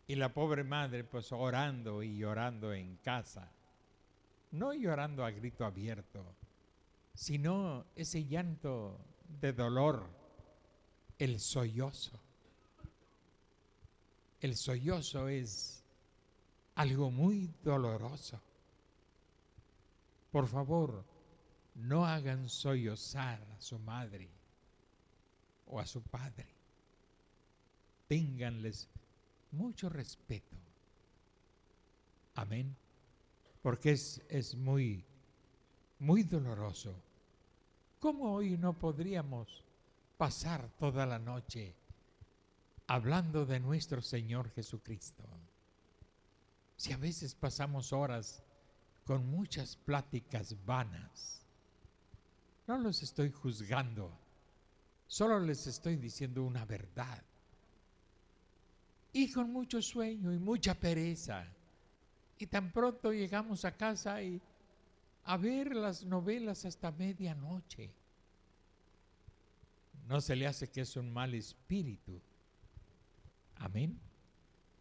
Y la pobre madre pues orando y llorando en casa, no llorando a grito abierto, sino ese llanto de dolor, el sollozo. El sollozo es algo muy doloroso. Por favor, no hagan sollozar a su madre o a su padre. Ténganles mucho respeto. Amén. Porque es muy, muy doloroso. ¿Cómo hoy no podríamos pasar toda la noche hablando de nuestro Señor Jesucristo? Si a veces pasamos horas con muchas pláticas vanas, no los estoy juzgando, solo les estoy diciendo una verdad. Y con mucho sueño y mucha pereza. Y tan pronto llegamos a casa y a ver las novelas hasta medianoche. No se le hace que es un mal espíritu. Amén.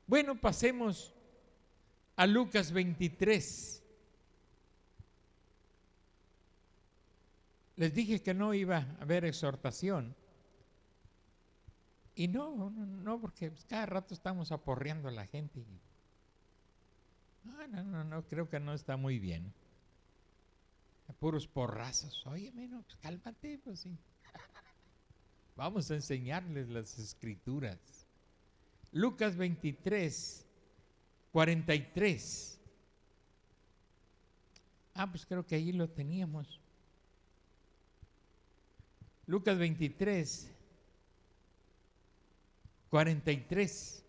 Bueno, pasemos a Lucas 23. Les dije que no iba a haber exhortación. Y no, porque cada rato estamos aporreando a la gente. No, creo que no está muy bien. A puros porrazos. Oye, no, pues cálmate, pues sí. Vamos a enseñarles las escrituras. Lucas 23, 43. Pues creo que ahí lo teníamos. Lucas 23, 43.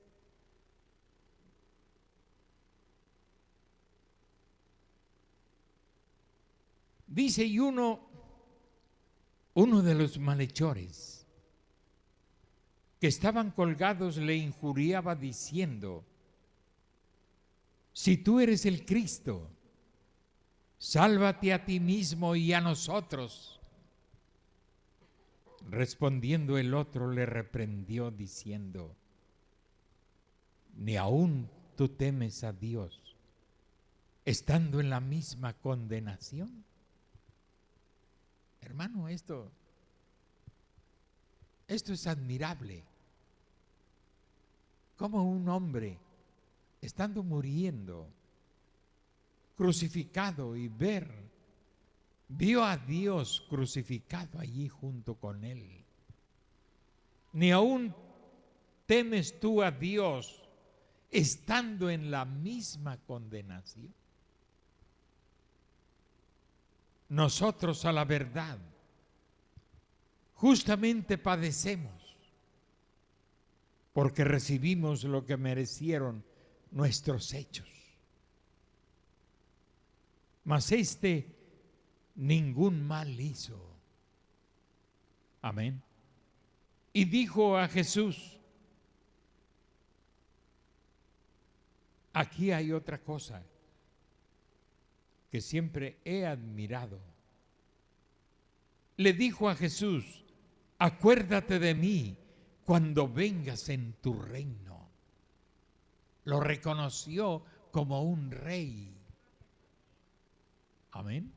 Dice, y uno de los malhechores que estaban colgados le injuriaba diciendo, si tú eres el Cristo, sálvate a ti mismo y a nosotros. Respondiendo el otro le reprendió diciendo, ¿ni aún tú temes a Dios, estando en la misma condenación? Hermano, esto es admirable. Como un hombre, estando muriendo, crucificado y vio a Dios crucificado allí junto con él. Ni aún temes tú a Dios estando en la misma condenación. Nosotros, a la verdad, justamente padecemos porque recibimos lo que merecieron nuestros hechos. Mas ningún mal hizo. Amén. Y dijo a Jesús, aquí hay otra cosa que siempre he admirado. Le dijo a Jesús, acuérdate de mí cuando vengas en tu reino. Lo reconoció como un rey. Amén.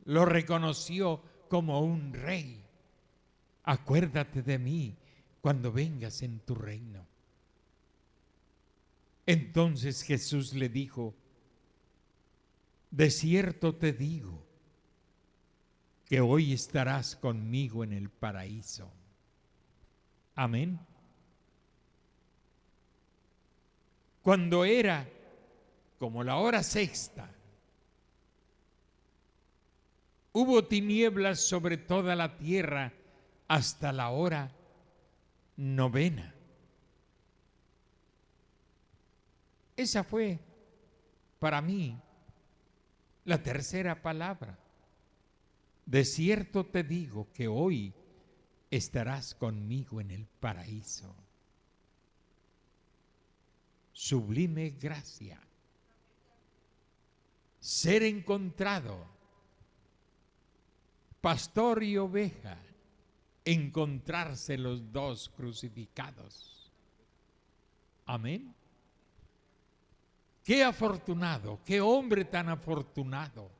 Lo reconoció como un rey. Acuérdate de mí cuando vengas en tu reino. Entonces Jesús le dijo, de cierto te digo que hoy estarás conmigo en el paraíso. Amén. Cuando era como la hora sexta, hubo tinieblas sobre toda la tierra hasta la hora novena. Esa fue para mí la tercera palabra. De cierto te digo que hoy estarás conmigo en el paraíso. Sublime gracia. Ser encontrado pastor y oveja, encontrarse los dos crucificados. Amén. Qué afortunado, qué hombre tan afortunado,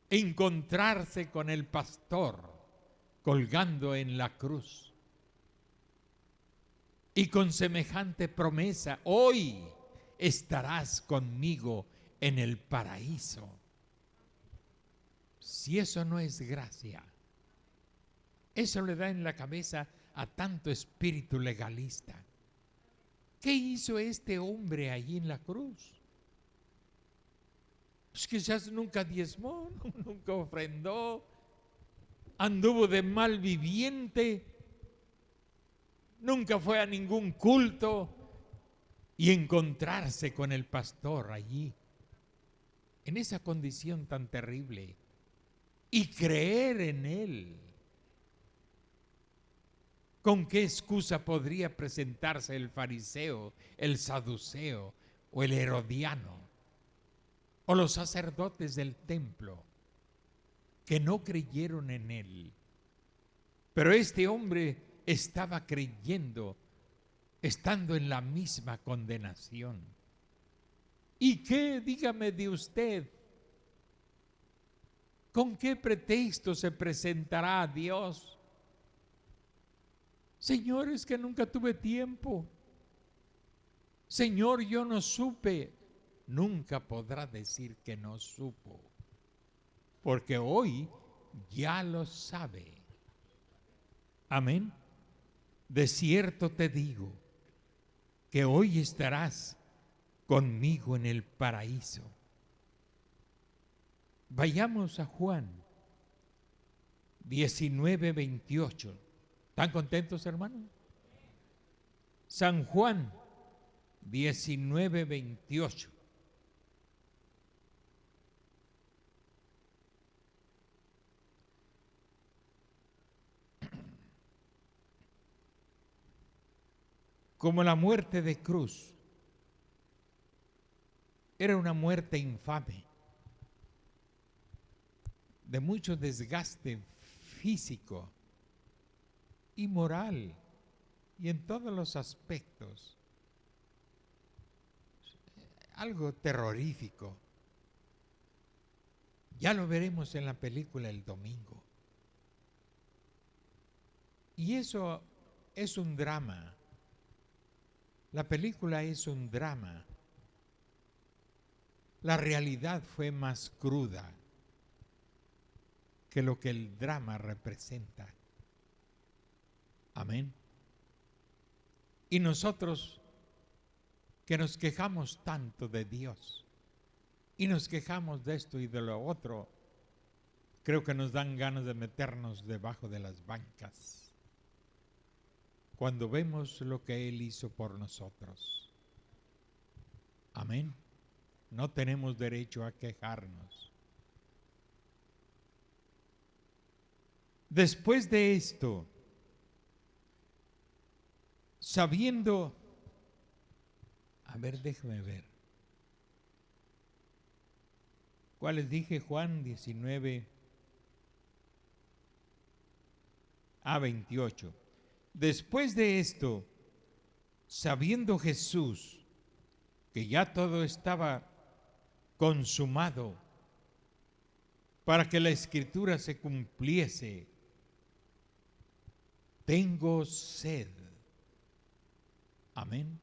encontrarse con el pastor colgando en la cruz. Y con semejante promesa, hoy estarás conmigo en el paraíso. Si eso no es gracia, eso le da en la cabeza a tanto espíritu legalista. ¿Qué hizo este hombre allí en la cruz? Pues quizás nunca diezmó, nunca ofrendó, anduvo de mal viviente, nunca fue a ningún culto, y encontrarse con el pastor allí, en esa condición tan terrible, y creer en él. ¿Con qué excusa podría presentarse el fariseo, el saduceo o el herodiano o los sacerdotes del templo que no creyeron en él? Pero este hombre estaba creyendo, estando en la misma condenación. ¿Y qué, dígame de usted, con qué pretexto se presentará a Dios? Señor, es que nunca tuve tiempo. Señor, yo no supe. Nunca podrá decir que no supo, porque hoy ya lo sabe. Amén. De cierto te digo que hoy estarás conmigo en el paraíso. Vayamos a Juan 19:28. ¿Están contentos, hermanos? San Juan 19:28. Como la muerte de cruz era una muerte infame, de mucho desgaste físico y moral, y en todos los aspectos, algo terrorífico. Ya lo veremos en la película el domingo. Y eso es un drama. La película es un drama. La realidad fue más cruda que lo que el drama representa. Amén. Y nosotros que nos quejamos tanto de Dios y nos quejamos de esto y de lo otro, creo que nos dan ganas de meternos debajo de las bancas cuando vemos lo que Él hizo por nosotros. Amén. No tenemos derecho a quejarnos. Después de esto, sabiendo, a ver, déjame ver. ¿Cuál les dije? Juan 19:28. Después de esto, sabiendo Jesús que ya todo estaba consumado para que la escritura se cumpliese, tengo sed. Amén.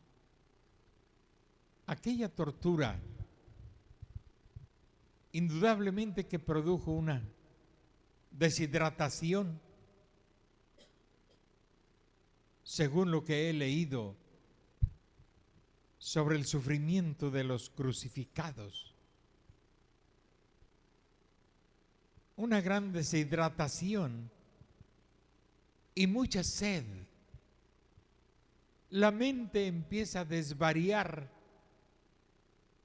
Aquella tortura indudablemente que produjo una deshidratación, según lo que he leído sobre el sufrimiento de los crucificados. Una gran deshidratación y mucha sed. La mente empieza a desvariar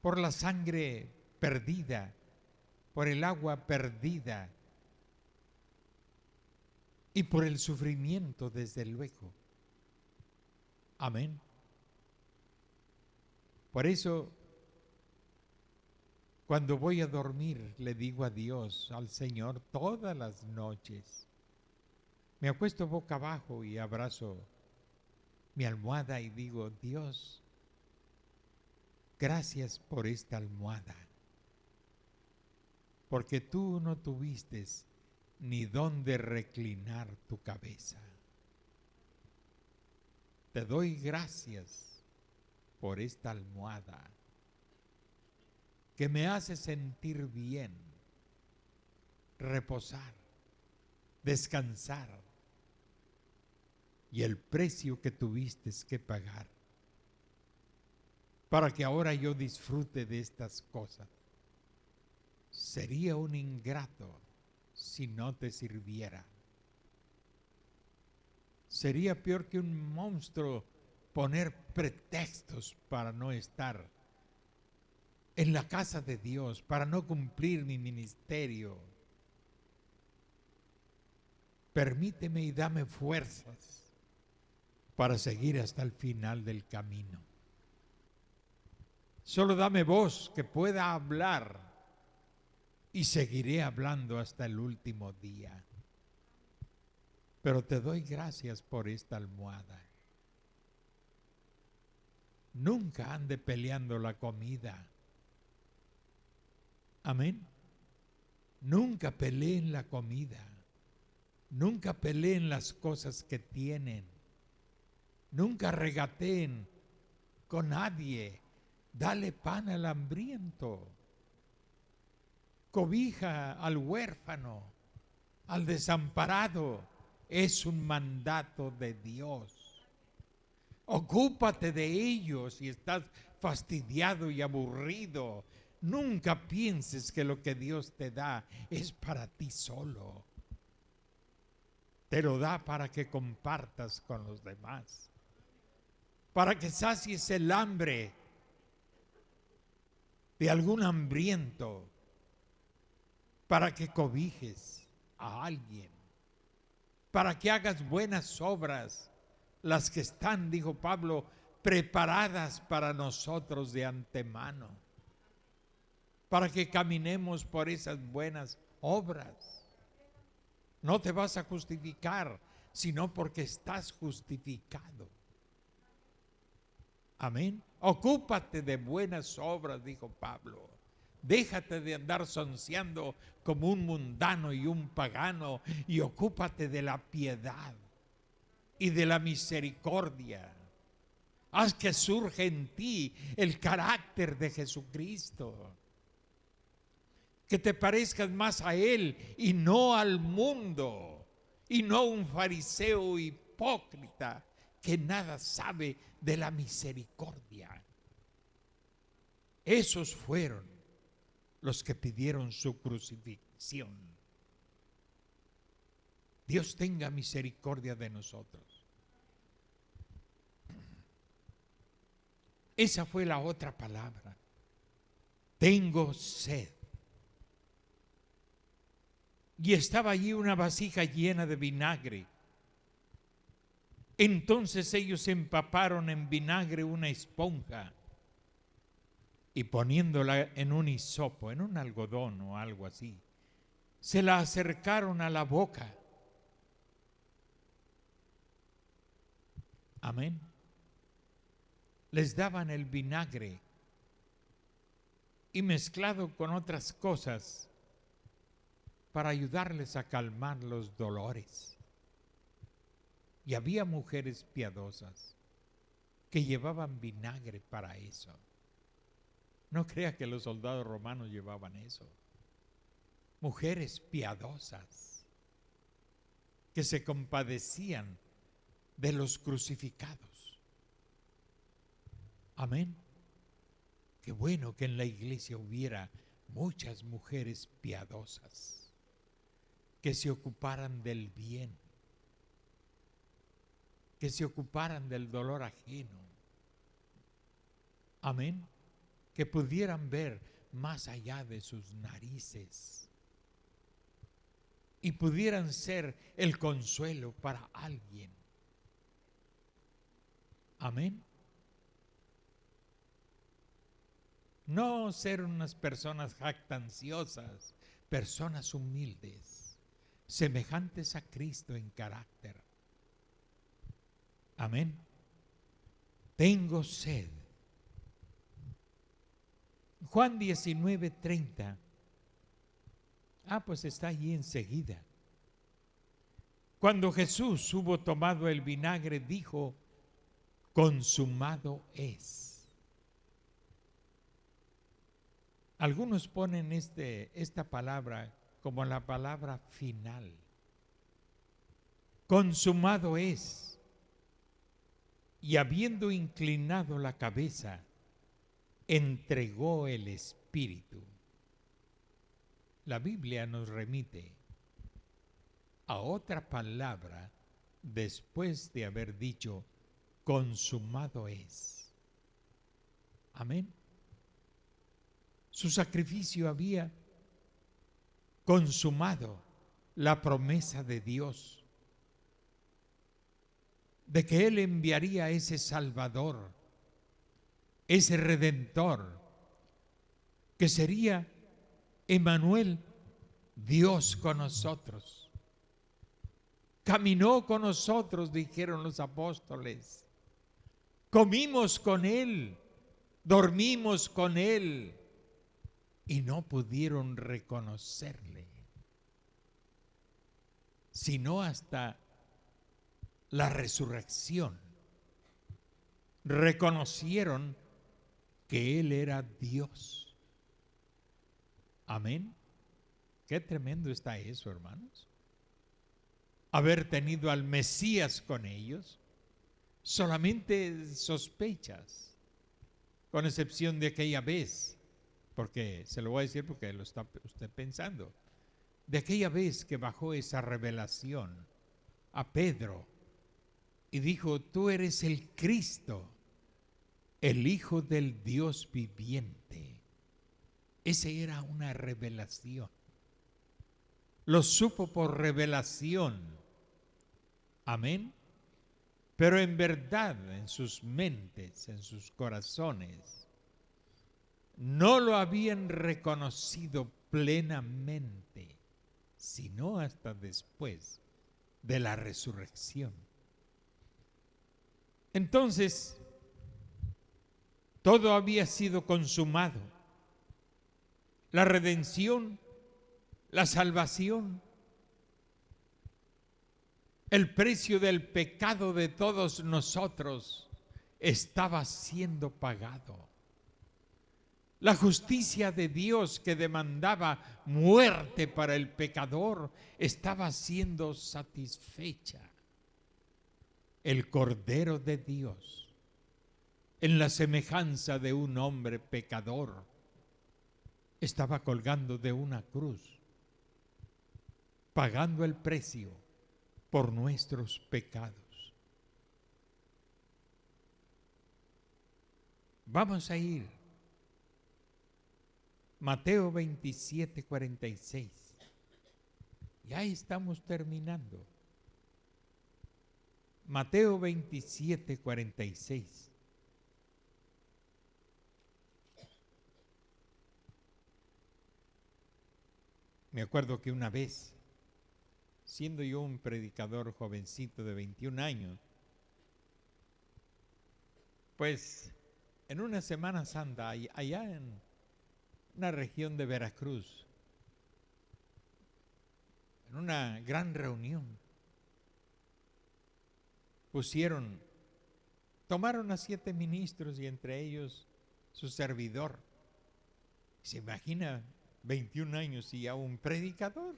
por la sangre perdida, por el agua perdida y por el sufrimiento, desde luego. Amén. Por eso Cuando voy a dormir, le digo adiós al Señor todas las noches. Me acuesto boca abajo y abrazo mi almohada y digo, Dios, gracias por esta almohada, porque tú no tuviste ni dónde reclinar tu cabeza. Te doy gracias por esta almohada que me hace sentir bien, reposar, descansar, y el precio que tuviste que pagar para que ahora yo disfrute de estas cosas. Sería un ingrato si no te sirviera. Sería peor que un monstruo poner pretextos para no estar en la casa de Dios, para no cumplir mi ministerio. Permíteme y dame fuerzas para seguir hasta el final del camino. Solo dame voz que pueda hablar y seguiré hablando hasta el último día. Pero te doy gracias por esta almohada. Nunca ande peleando la comida. Amén. Nunca peleen la comida. Nunca peleen las cosas que tienen. Nunca regateen con nadie. Dale pan al hambriento. Cobija al huérfano, al desamparado. Es un mandato de Dios. Ocúpate de ellos si estás fastidiado y aburrido. Nunca pienses que lo que Dios te da es para ti solo. Te lo da para que compartas con los demás, para que sacies el hambre de algún hambriento, para que cobijes a alguien, para que hagas buenas obras, las que están, dijo Pablo, preparadas para nosotros de antemano, para que caminemos por esas buenas obras. No te vas a justificar, sino porque estás justificado. Amén. Ocúpate de buenas obras, dijo Pablo. Déjate de andar sonceando como un mundano y un pagano, y ocúpate de la piedad y de la misericordia. Haz que surja en ti el carácter de Jesucristo. Que te parezcas más a Él y no al mundo, y no un fariseo hipócrita que nada sabe de la misericordia. Esos fueron los que pidieron su crucifixión. Dios tenga misericordia de nosotros. Esa fue la otra palabra. Tengo sed. Y estaba allí una vasija llena de vinagre. Entonces ellos empaparon en vinagre una esponja y poniéndola en un hisopo, en un algodón o algo así, se la acercaron a la boca. Amén. Les daban el vinagre y mezclado con otras cosas para ayudarles a calmar los dolores. Y había mujeres piadosas que llevaban vinagre para eso. No crea que los soldados romanos llevaban eso. Mujeres piadosas que se compadecían de los crucificados. Amén. Qué bueno que en la iglesia hubiera muchas mujeres piadosas que se ocuparan del bien, que se ocuparan del dolor ajeno. Amén. Que pudieran ver más allá de sus narices y pudieran ser el consuelo para alguien. Amén. No ser unas personas jactanciosas, personas humildes, semejantes a Cristo en carácter. Amén. Tengo sed. Juan 19:30. Pues está allí enseguida. Cuando Jesús hubo tomado el vinagre, dijo: consumado es. Algunos ponen esta palabra como la palabra final. Consumado es. Y habiendo inclinado la cabeza, entregó el Espíritu. La Biblia nos remite a otra palabra después de haber dicho: consumado es. Amén. Su sacrificio había consumado la promesa de Dios de que Él enviaría a ese Salvador, ese Redentor, que sería Emmanuel, Dios con nosotros. Caminó con nosotros, dijeron los apóstoles. Comimos con Él, dormimos con Él, y no pudieron reconocerle, sino hasta la resurrección. Reconocieron que Él era Dios. Amén. Qué tremendo está eso, hermanos. Haber tenido al Mesías con ellos, solamente sospechas, con excepción de aquella vez, porque se lo voy a decir porque lo está usted pensando, de aquella vez que bajó esa revelación a Pedro y dijo: tú eres el Cristo, el Hijo del Dios viviente. Esa era una revelación. Lo supo por revelación. Amén. Pero en verdad, en sus mentes, en sus corazones, no lo habían reconocido plenamente, sino hasta después de la resurrección. Entonces, todo había sido consumado. La redención, la salvación, el precio del pecado de todos nosotros estaba siendo pagado. La justicia de Dios que demandaba muerte para el pecador estaba siendo satisfecha. El Cordero de Dios, en la semejanza de un hombre pecador, estaba colgando de una cruz, pagando el precio por nuestros pecados. Vamos a ir Mateo 27:46. Ya estamos terminando. Mateo 27:46. Me acuerdo que una vez, siendo yo un predicador jovencito de 21 años, pues en una Semana Santa, allá en una región de Veracruz, en una gran reunión, tomaron a 7 ministros y entre ellos su servidor. ¿Se imagina 21 años y ya un predicador?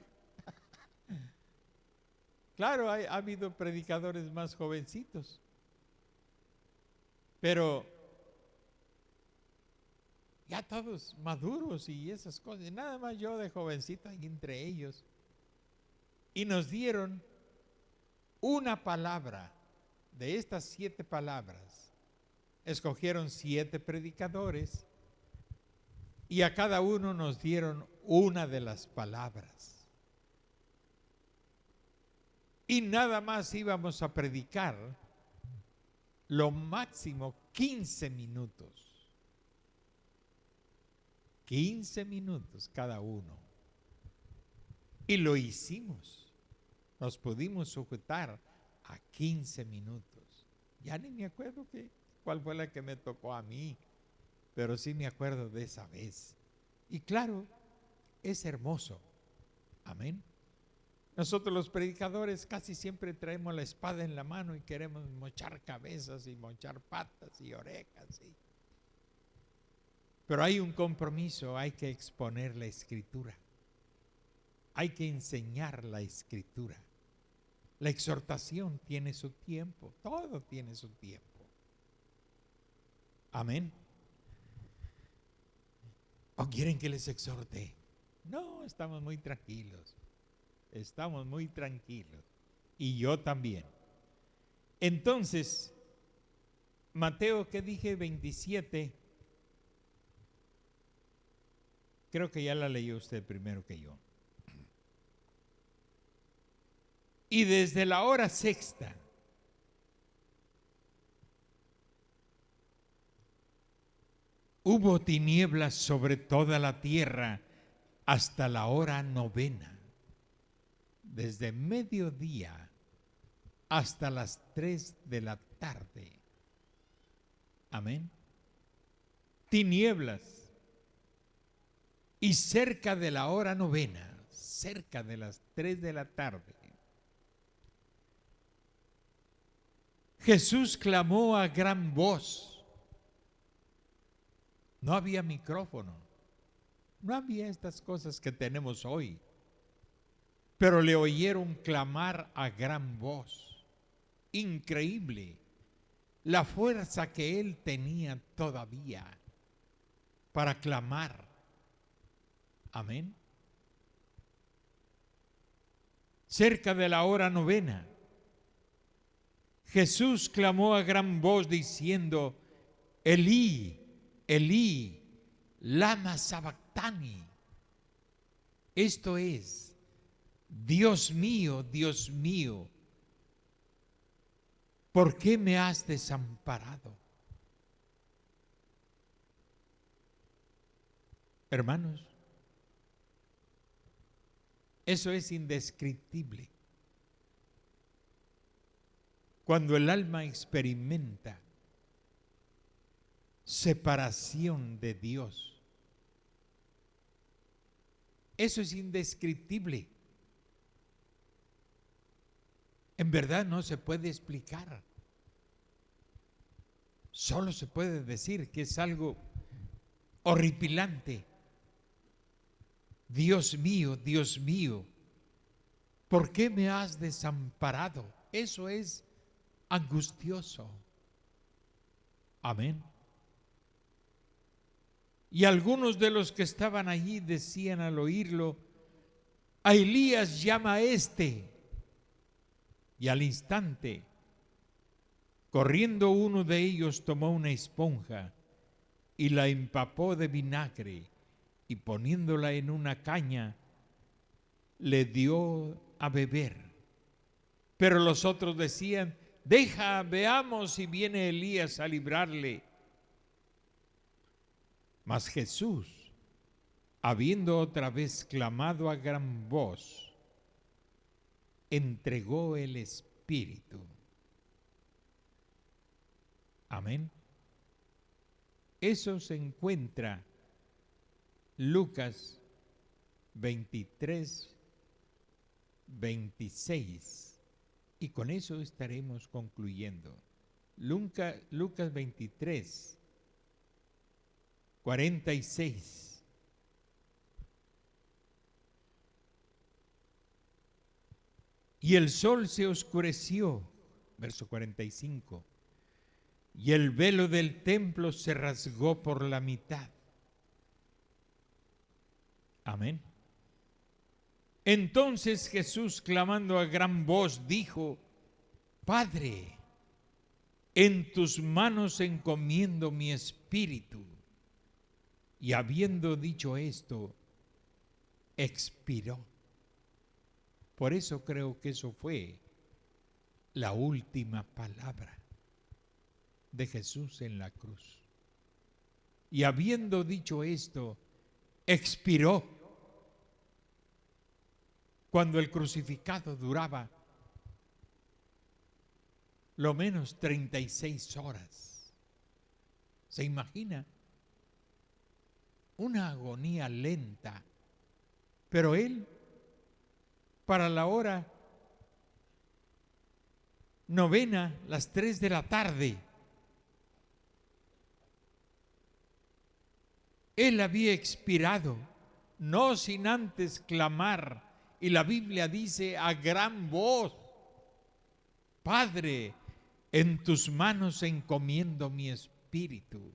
Claro, ha habido predicadores más jovencitos, pero ya todos maduros y esas cosas, nada más yo de jovencito ahí entre ellos. Y nos dieron una palabra. De estas 7 palabras, escogieron 7 predicadores y a cada uno nos dieron una de las palabras. Y nada más íbamos a predicar lo máximo 15 minutos. 15 minutos cada uno. Y lo hicimos. Nos pudimos sujetar a 15 minutos. Ya ni me acuerdo cuál fue la que me tocó a mí, pero sí me acuerdo de esa vez. Y claro, es hermoso. Amén. Nosotros los predicadores casi siempre traemos la espada en la mano y queremos mochar cabezas y mochar patas y orejas. Pero hay un compromiso, hay que exponer la Escritura. Hay que enseñar la Escritura. La exhortación tiene su tiempo, todo tiene su tiempo. Amén. ¿O quieren que les exhorte? No, estamos muy tranquilos. Estamos muy tranquilos. Y yo también. Entonces, Mateo, ¿qué dije? 27. Creo que ya la leyó usted primero que yo. Y desde la hora sexta hubo tinieblas sobre toda la tierra hasta la hora novena, desde mediodía hasta las 3 de la tarde. Amén. Tinieblas. Y cerca de la hora novena, cerca de las 3 de la tarde, Jesús clamó a gran voz. No había micrófono, no había estas cosas que tenemos hoy, pero le oyeron clamar a gran voz. Increíble la fuerza que él tenía todavía para clamar. Amén. Cerca de la hora novena, Jesús clamó a gran voz diciendo: Elí, Elí, lama sabactani. Esto es: Dios mío, ¿por qué me has desamparado? Hermanos, eso es indescriptible. Cuando el alma experimenta separación de Dios, eso es indescriptible. En verdad no se puede explicar. Solo se puede decir que es algo horripilante. Dios mío, ¿por qué me has desamparado? Eso es angustioso. Amén. Y algunos de los que estaban allí decían al oírlo: a Elías llama a este. Y al instante, corriendo uno de ellos, tomó una esponja y la empapó de vinagre y poniéndola en una caña, le dio a beber. Pero los otros decían: deja, veamos si viene Elías a librarle. Mas Jesús, habiendo otra vez clamado a gran voz, entregó el Espíritu. Amén. Eso se encuentra Lucas 23, 26. Y con eso estaremos concluyendo. Lucas 23, 46. Y el sol se oscureció, verso 45, y el velo del templo se rasgó por la mitad. Amén. Entonces Jesús, clamando a gran voz, dijo: Padre, en tus manos encomiendo mi espíritu. Y habiendo dicho esto, expiró. Por eso creo que eso fue la última palabra de Jesús en la cruz. Y habiendo dicho esto, expiró cuando el crucificado duraba lo menos 36 horas. ¿Se imagina? Una agonía lenta. Pero él, para la hora novena, las 3 de la tarde, él había expirado, no sin antes clamar, y la Biblia dice a gran voz: Padre, en tus manos encomiendo mi espíritu.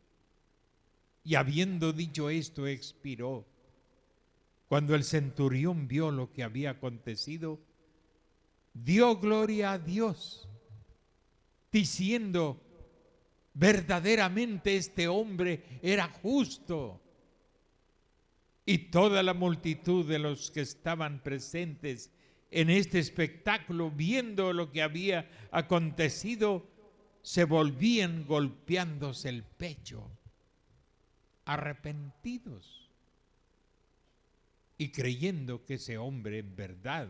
Y habiendo dicho esto, expiró. Cuando el centurión vio lo que había acontecido, dio gloria a Dios, diciendo: verdaderamente este hombre era justo. Y toda la multitud de los que estaban presentes en este espectáculo, viendo lo que había acontecido, se volvían golpeándose el pecho, arrepentidos y creyendo que ese hombre en verdad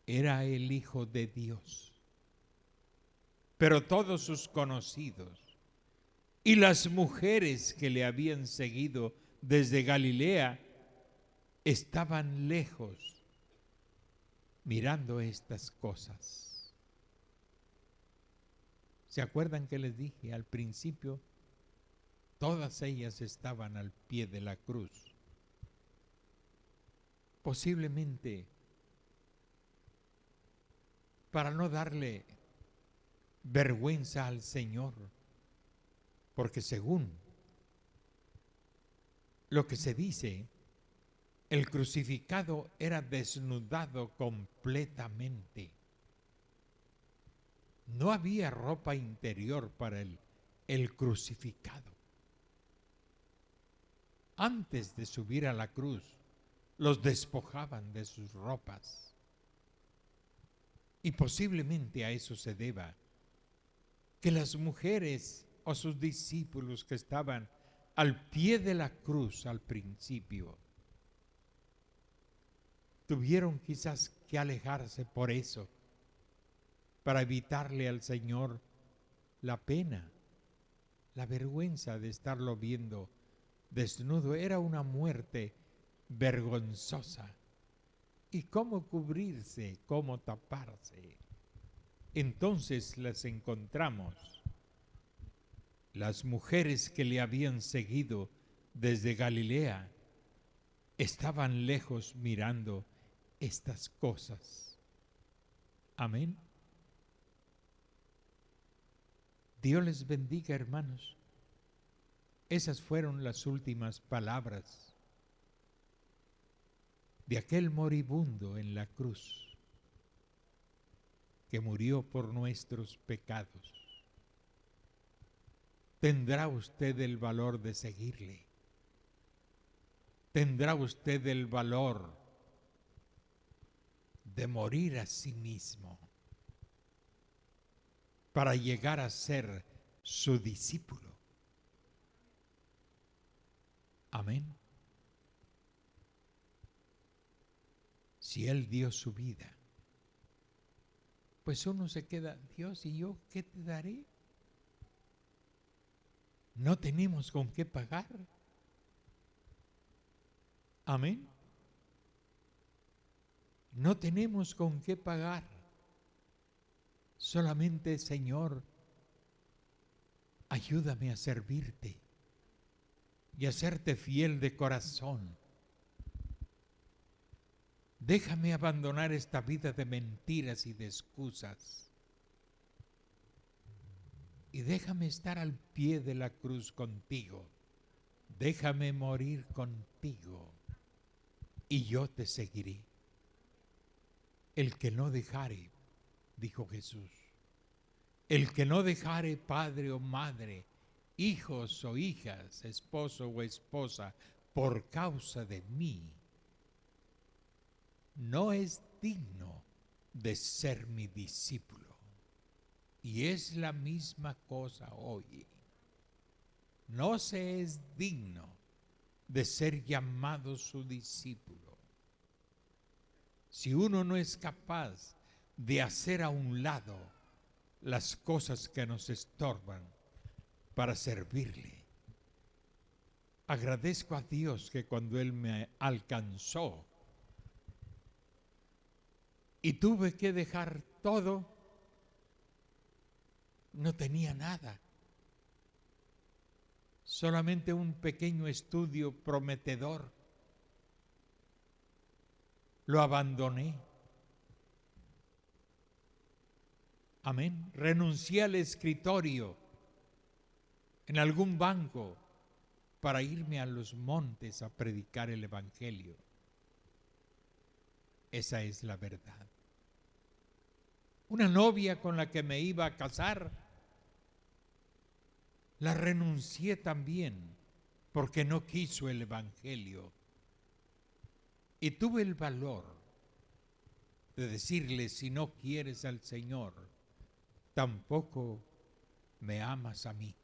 era el Hijo de Dios. Pero todos sus conocidos y las mujeres que le habían seguido desde Galilea estaban lejos mirando estas cosas. ¿Se acuerdan que les dije al principio? Todas ellas estaban al pie de la cruz. Posiblemente para no darle vergüenza al Señor, porque según lo que se dice, el crucificado era desnudado completamente. No había ropa interior para el crucificado. Antes de subir a la cruz, los despojaban de sus ropas. Y posiblemente a eso se deba que las mujeres o sus discípulos que estaban al pie de la cruz al principio tuvieron quizás que alejarse por eso, para evitarle al Señor la pena, la vergüenza de estarlo viendo desnudo. Era una muerte vergonzosa. ¿Y cómo cubrirse? ¿Cómo taparse? Entonces las encontramos. Las mujeres que le habían seguido desde Galilea estaban lejos mirando estas cosas. Amén. Dios les bendiga, hermanos. Esas fueron las últimas palabras de aquel moribundo en la cruz que murió por nuestros pecados. ¿Tendrá usted el valor de seguirle? ¿Tendrá usted el valor de morir a sí mismo para llegar a ser su discípulo? Amén. Si Él dio su vida, pues uno se queda: Dios, ¿y yo qué te daré? No tenemos con qué pagar. Amén. No tenemos con qué pagar. Solamente, Señor, ayúdame a servirte y a serte fiel de corazón. Déjame abandonar esta vida de mentiras y de excusas. Y déjame estar al pie de la cruz contigo. Déjame morir contigo y yo te seguiré. El que no dejare, dijo Jesús, el que no dejare padre o madre, hijos o hijas, esposo o esposa, por causa de mí, no es digno de ser mi discípulo. Y es la misma cosa hoy. No se es digno de ser llamado su discípulo. Si uno no es capaz de hacer a un lado las cosas que nos estorban para servirle, agradezco a Dios que cuando Él me alcanzó y tuve que dejar todo, no tenía nada. Solamente un pequeño estudio prometedor. Lo abandoné. Amén. Renuncié al escritorio en algún banco para irme a los montes a predicar el evangelio. Esa es la verdad. Una novia con la que me iba a casar, la renuncié también porque no quiso el evangelio. Y tuve el valor de decirle: si no quieres al Señor, tampoco me amas a mí.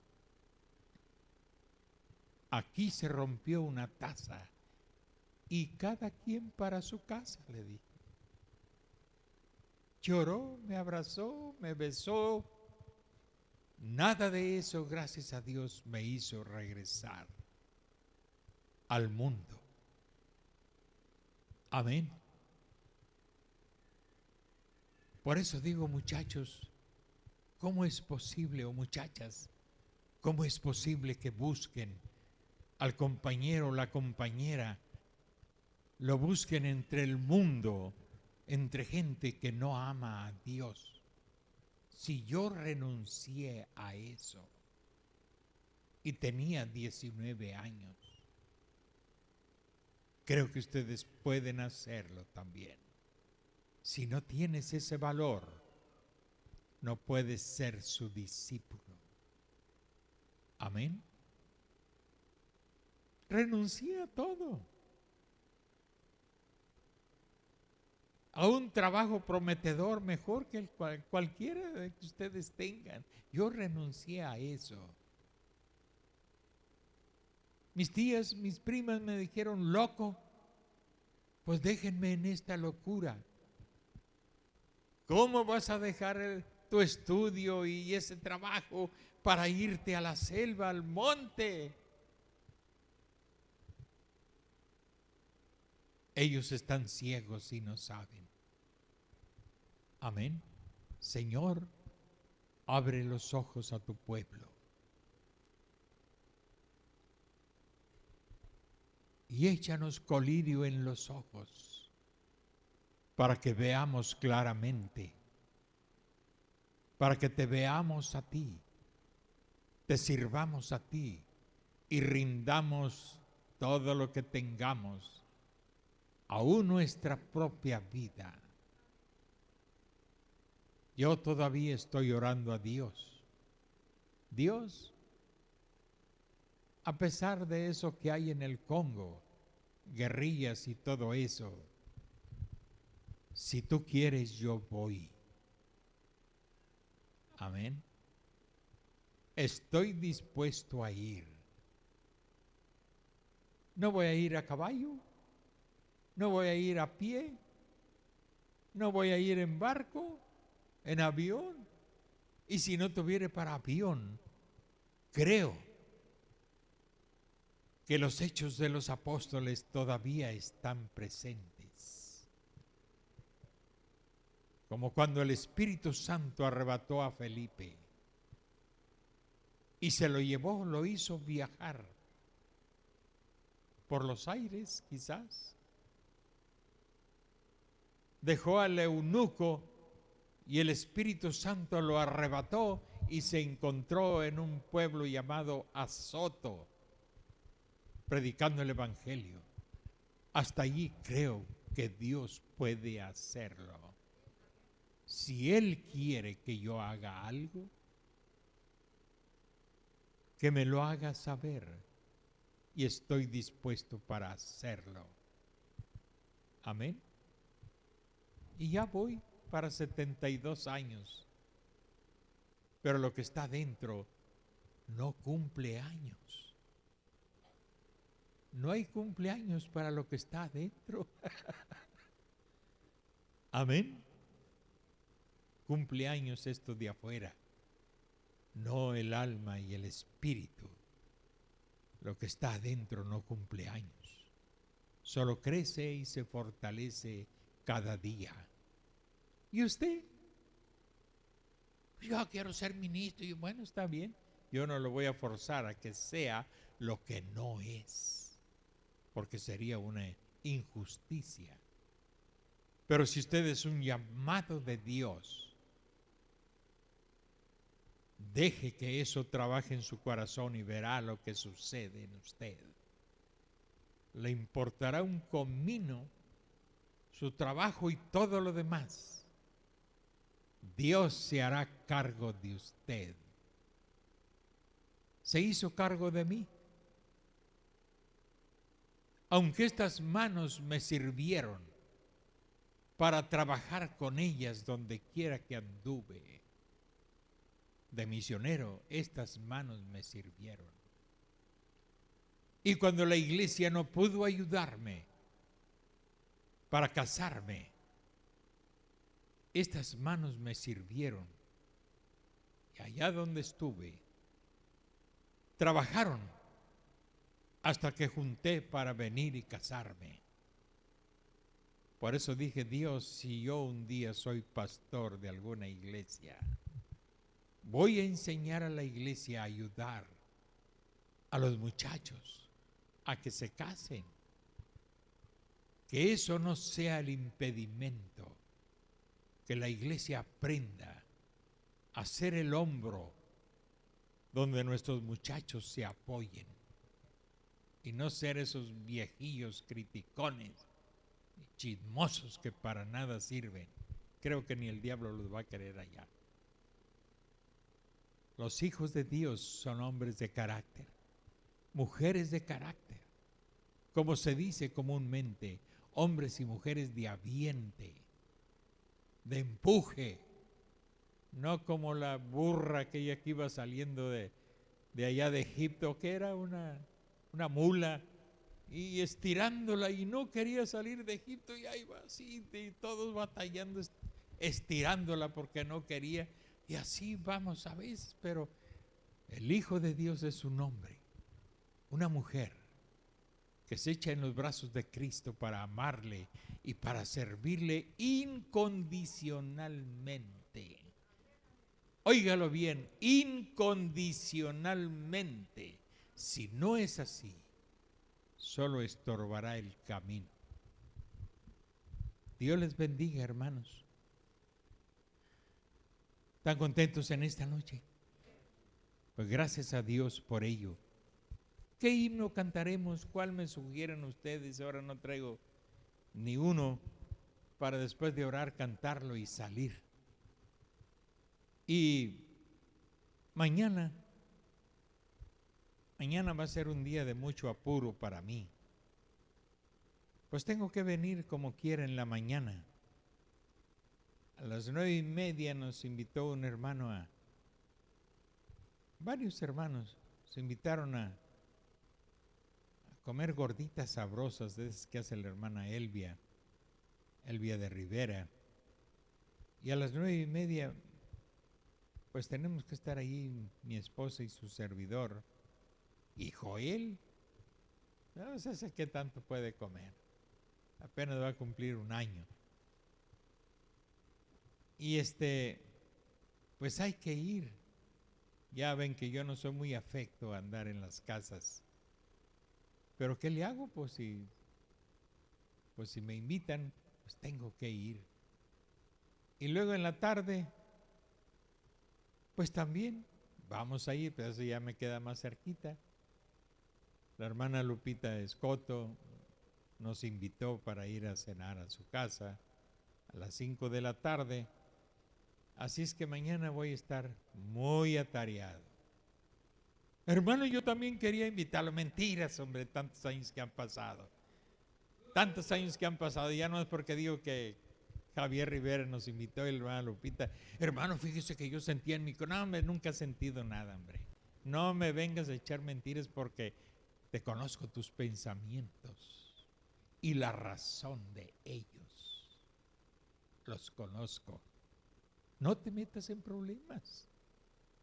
Aquí se rompió una taza y cada quien para su casa, le dije. Lloró, me abrazó, me besó. Nada de eso, gracias a Dios, me hizo regresar al mundo. Amén. Por eso digo, muchachos, ¿cómo es posible, o muchachas, cómo es posible que busquen al compañero o la compañera, lo busquen entre el mundo, entre gente que no ama a Dios? Si yo renuncié a eso y tenía 19 años, creo que ustedes pueden hacerlo también. Si no tienes ese valor, no puedes ser su discípulo. Amén. Renuncié a todo. A un trabajo prometedor mejor que cualquiera que ustedes tengan. Yo renuncié a eso. Mis tías, mis primas me dijeron: loco, pues déjenme en esta locura. ¿Cómo vas a dejar tu estudio y ese trabajo para irte a la selva, al monte? Ellos están ciegos y no saben. Amén. Señor, abre los ojos a tu pueblo. Y échanos colirio en los ojos para que veamos claramente, para que te veamos a ti, te sirvamos a ti y rindamos todo lo que tengamos, aún nuestra propia vida. Yo todavía estoy orando a Dios. Dios, a pesar de eso que hay en el Congo, guerrillas y todo eso, si tú quieres, yo voy. Amén. Estoy dispuesto a ir. No voy a ir a caballo, no voy a ir a pie, no voy a ir en barco, en avión. Y si no tuviera para avión, creo que los hechos de los apóstoles todavía están presentes. Como cuando el Espíritu Santo arrebató a Felipe y se lo llevó, lo hizo viajar por los aires, quizás. Dejó al eunuco y el Espíritu Santo lo arrebató y se encontró en un pueblo llamado Azoto, predicando el evangelio. Hasta allí creo que Dios puede hacerlo. Si Él quiere que yo haga algo, que me lo haga saber, y estoy dispuesto para hacerlo. Amén. Y ya voy para 72 años, pero lo que está dentro no cumple años. No hay cumpleaños para lo que está adentro. Amén. Cumpleaños esto de afuera, no el alma y el espíritu. Lo que está adentro no cumple años. Solo crece y se fortalece cada día. ¿Y usted? Yo quiero ser ministro. Y bueno, está bien. Yo no lo voy a forzar a que sea lo que no es, porque sería una injusticia. Pero si usted es un llamado de Dios, deje que eso trabaje en su corazón y verá lo que sucede en usted. Le importará un comino su trabajo y todo lo demás. Dios se hará cargo de usted. Se hizo cargo de mí. Aunque estas manos me sirvieron para trabajar con ellas donde quiera que anduve, de misionero, estas manos me sirvieron. Y cuando la iglesia no pudo ayudarme para casarme, estas manos me sirvieron. Y allá donde estuve, trabajaron hasta que junté para venir y casarme. Por eso dije, Dios, si yo un día soy pastor de alguna iglesia, voy a enseñar a la iglesia a ayudar a los muchachos a que se casen. Que eso no sea el impedimento. Que la iglesia aprenda a ser el hombro donde nuestros muchachos se apoyen. Y no ser esos viejillos criticones y chismosos que para nada sirven. Creo que ni el diablo los va a querer allá. Los hijos de Dios son hombres de carácter, mujeres de carácter, como se dice comúnmente, hombres y mujeres de aviente, de empuje, no como la burra aquella que iba saliendo de allá de Egipto, que era una mula, y estirándola y no quería salir de Egipto, y ahí va así, y todos batallando, estirándola porque no quería. Y así vamos a veces, pero el Hijo de Dios es un hombre, una mujer que se echa en los brazos de Cristo para amarle y para servirle incondicionalmente. Óigalo bien, incondicionalmente. Si no es así, solo estorbará el camino. Dios les bendiga, hermanos. ¿Están contentos en esta noche? Pues gracias a Dios por ello. ¿Qué himno cantaremos? ¿Cuál me sugieren ustedes? Ahora no traigo ni uno para después de orar cantarlo y salir. Y mañana va a ser un día de mucho apuro para mí. Pues tengo que venir como quiera en la mañana. A las 9:30 nos invitó un hermano varios hermanos se invitaron a comer gorditas sabrosas de esas que hace la hermana Elvia de Rivera. Y a las 9:30 pues tenemos que estar ahí mi esposa y su servidor. Y Joel, no sé qué tanto puede comer. Apenas va a cumplir un año. Y pues hay que ir. Ya ven que yo no soy muy afecto a andar en las casas. Pero ¿qué le hago? Pues si me invitan, pues tengo que ir. Y luego en la tarde, pues también vamos a ir, pero eso ya me queda más cerquita. La hermana Lupita Escoto nos invitó para ir a cenar a su casa a las 5 de la tarde. Así es que mañana voy a estar muy atareado. Hermano, yo también quería invitarlo. Mentiras, hombre, tantos años que han pasado. Tantos años que han pasado. Ya no es porque digo que Javier Rivera nos invitó y la hermana Lupita. Hermano, fíjese que yo sentía en mi corazón. No, hombre, nunca he sentido nada, hombre. No me vengas a echar mentiras porque Te conozco tus pensamientos y la razón de ellos. Los conozco. No te metas en problemas.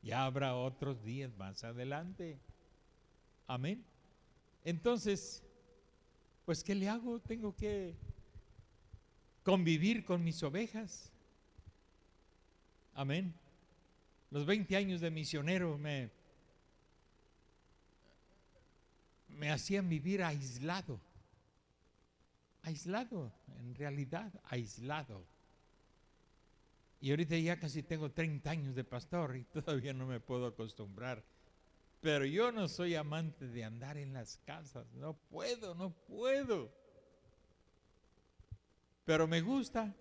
Ya habrá otros días más adelante. Amén. Entonces, pues ¿qué le hago? Tengo que convivir con mis ovejas. Amén. Los 20 años de misionero me hacían vivir aislado. Aislado, en realidad, aislado. Y ahorita ya casi tengo 30 años de pastor y todavía no me puedo acostumbrar. Pero yo no soy amante de andar en las casas. No puedo. Pero me gusta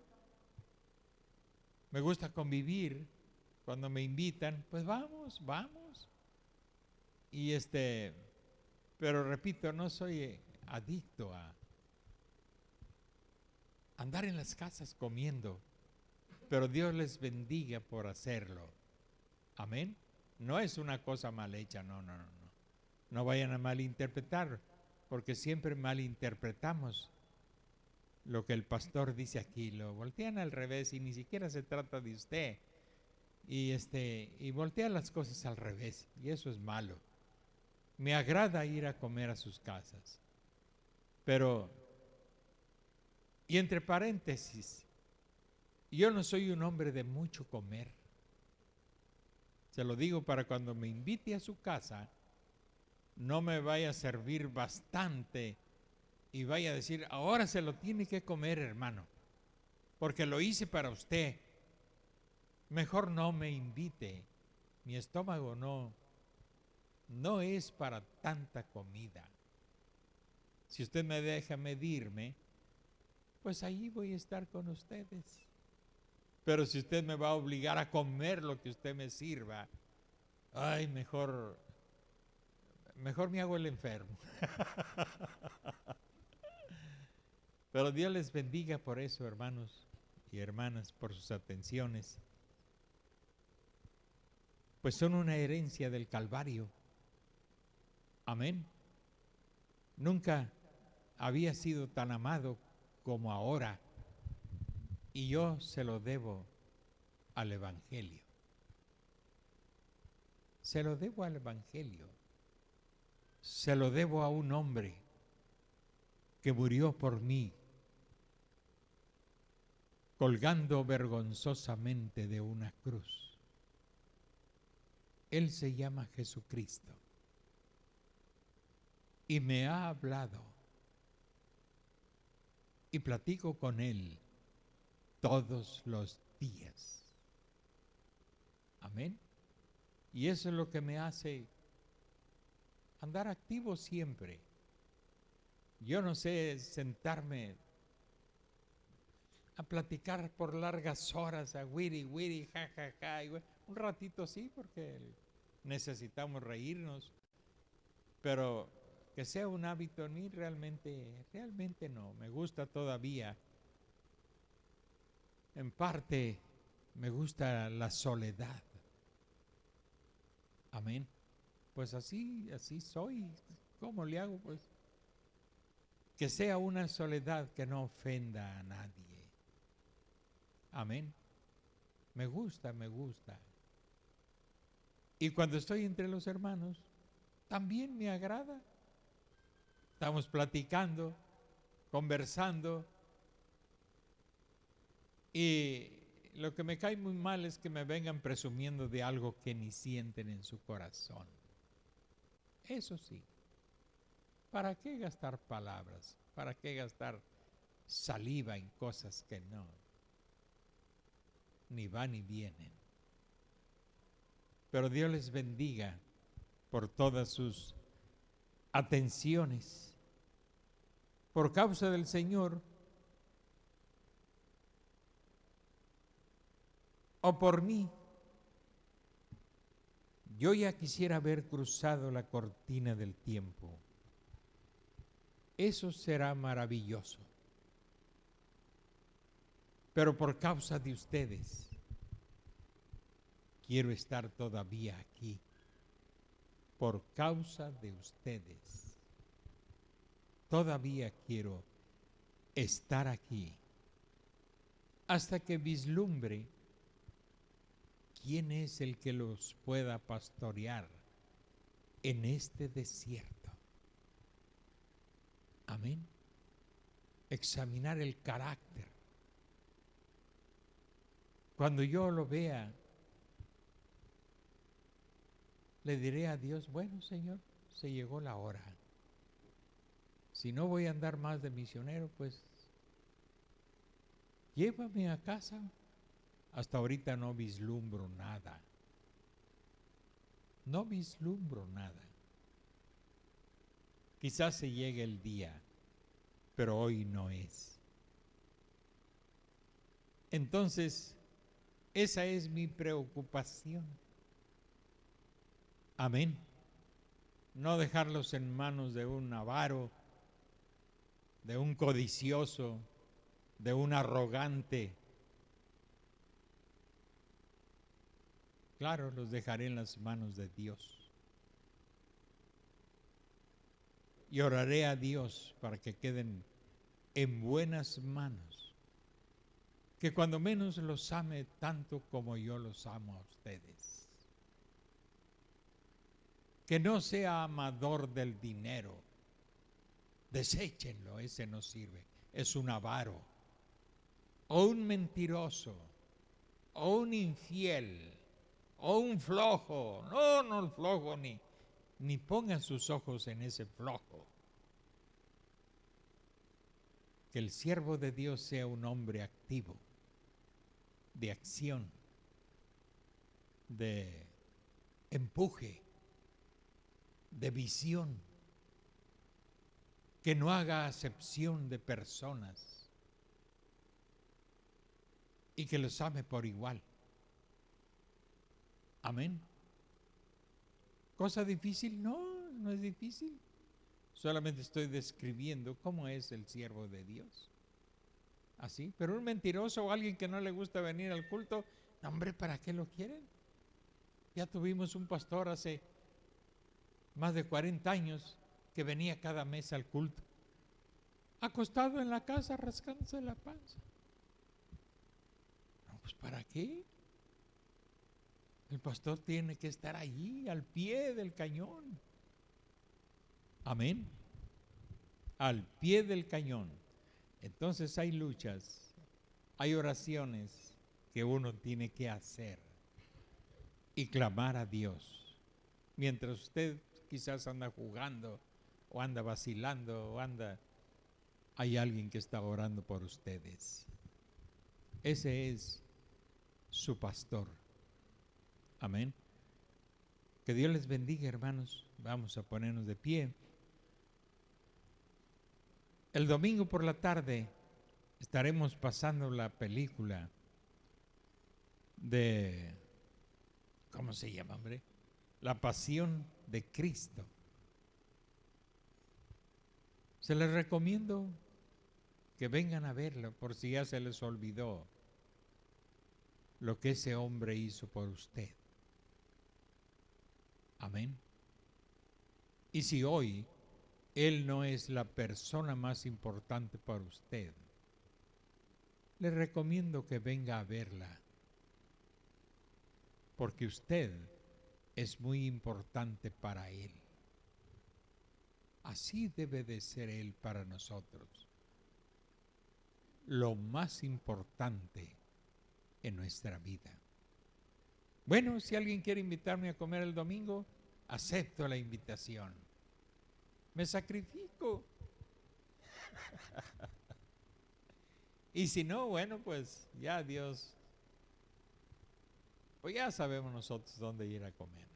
convivir. Cuando me invitan, pues vamos. Y pero repito, no soy adicto a andar en las casas comiendo. Pero Dios les bendiga por hacerlo. Amén. No es una cosa mal hecha, no. No vayan a malinterpretar, porque siempre malinterpretamos lo que el pastor dice aquí, lo voltean al revés y ni siquiera se trata de usted. Y voltean las cosas al revés, y eso es malo. Me agrada ir a comer a sus casas. Pero, y entre paréntesis, yo no soy un hombre de mucho comer. Se lo digo para cuando me invite a su casa, no me vaya a servir bastante y vaya a decir, ahora se lo tiene que comer, hermano, porque lo hice para usted. Mejor no me invite. Mi estómago no es para tanta comida. Si usted me deja medirme, pues ahí voy a estar con ustedes. Pero si usted me va a obligar a comer lo que usted me sirva, ay, mejor me hago el enfermo. Pero Dios les bendiga por eso, hermanos y hermanas, por sus atenciones. Pues son una herencia del Calvario. Amén. Nunca había sido tan amado como ahora. Y yo se lo debo al Evangelio. Se lo debo al Evangelio. Se lo debo a un hombre que murió por mí, colgando vergonzosamente de una cruz. Él se llama Jesucristo. Y me ha hablado. Y platico con Él todos los días. Amén. Y eso es lo que me hace andar activo siempre. Yo no sé sentarme a platicar por largas horas, a wiri, ja. Un ratito sí, porque necesitamos reírnos, pero que sea un hábito en mí realmente no. Me gusta todavía. En parte me gusta la soledad. Amén. Pues así soy. ¿Cómo le hago? Pues que sea una soledad que no ofenda a nadie. Amén. Me gusta. Y cuando estoy entre los hermanos, también me agrada. Estamos platicando, conversando. Y lo que me cae muy mal es que me vengan presumiendo de algo que ni sienten en su corazón. Eso sí. ¿Para qué gastar palabras? ¿Para qué gastar saliva en cosas que no? Ni van ni vienen. Pero Dios les bendiga por todas sus atenciones. Por causa del Señor, o por mí, yo ya quisiera haber cruzado la cortina del tiempo. Eso será maravilloso. Pero por causa de ustedes, quiero estar todavía aquí. Por causa de ustedes. todavía quiero estar aquí hasta que vislumbre quién es el que los pueda pastorear en este desierto. Amén. Examinar el carácter. Cuando yo lo vea, le diré a Dios, bueno, Señor, se llegó la hora. Si no voy a andar más de misionero, pues llévame a casa. Hasta ahorita no vislumbro nada. No vislumbro nada. Quizás se llegue el día, pero hoy no es. Entonces, esa es mi preocupación. Amén. No dejarlos en manos de un avaro, de un codicioso, de un arrogante. Claro, los dejaré en las manos de Dios. Y oraré a Dios para que queden en buenas manos. Que cuando menos los ame tanto como yo los amo a ustedes. Que no sea amador del dinero. Deséchenlo, ese no sirve. Es un avaro. O un mentiroso. O un infiel. O un flojo. No el flojo ni pongan sus ojos en ese flojo. Que el siervo de Dios sea un hombre activo, de acción, de empuje, de visión, que no haga acepción de personas y que los ame por igual. Amén. ¿Cosa difícil? No es difícil. Solamente estoy describiendo cómo es el siervo de Dios. Así, pero un mentiroso o alguien que no le gusta venir al culto, no, hombre, ¿para qué lo quieren? Ya tuvimos un pastor hace más de 40 años que venía cada mes al culto, acostado en la casa rascándose la panza. No, pues ¿para qué? El pastor tiene que estar allí, al pie del cañón. Amén. Al pie del cañón. Entonces hay luchas, hay oraciones que uno tiene que hacer y clamar a Dios. Mientras usted quizás anda jugando o anda vacilando hay alguien que está orando por ustedes. Ese es su pastor. Amén. Que Dios les bendiga, hermanos. Vamos a ponernos de pie. El domingo por la tarde estaremos pasando la película de, ¿cómo se llama, hombre? La Pasión de Cristo. Se les recomiendo que vengan a verla por si ya se les olvidó lo que ese hombre hizo por usted. Amén. Y si hoy Él no es la persona más importante para usted, le recomiendo que venga a verla, porque usted es muy importante para Él. Así debe de ser Él para nosotros. Lo más importante en nuestra vida. Bueno, si alguien quiere invitarme a comer el domingo, acepto la invitación. Me sacrifico. Y si no, bueno, pues ya Dios, pues ya sabemos nosotros dónde ir a comer.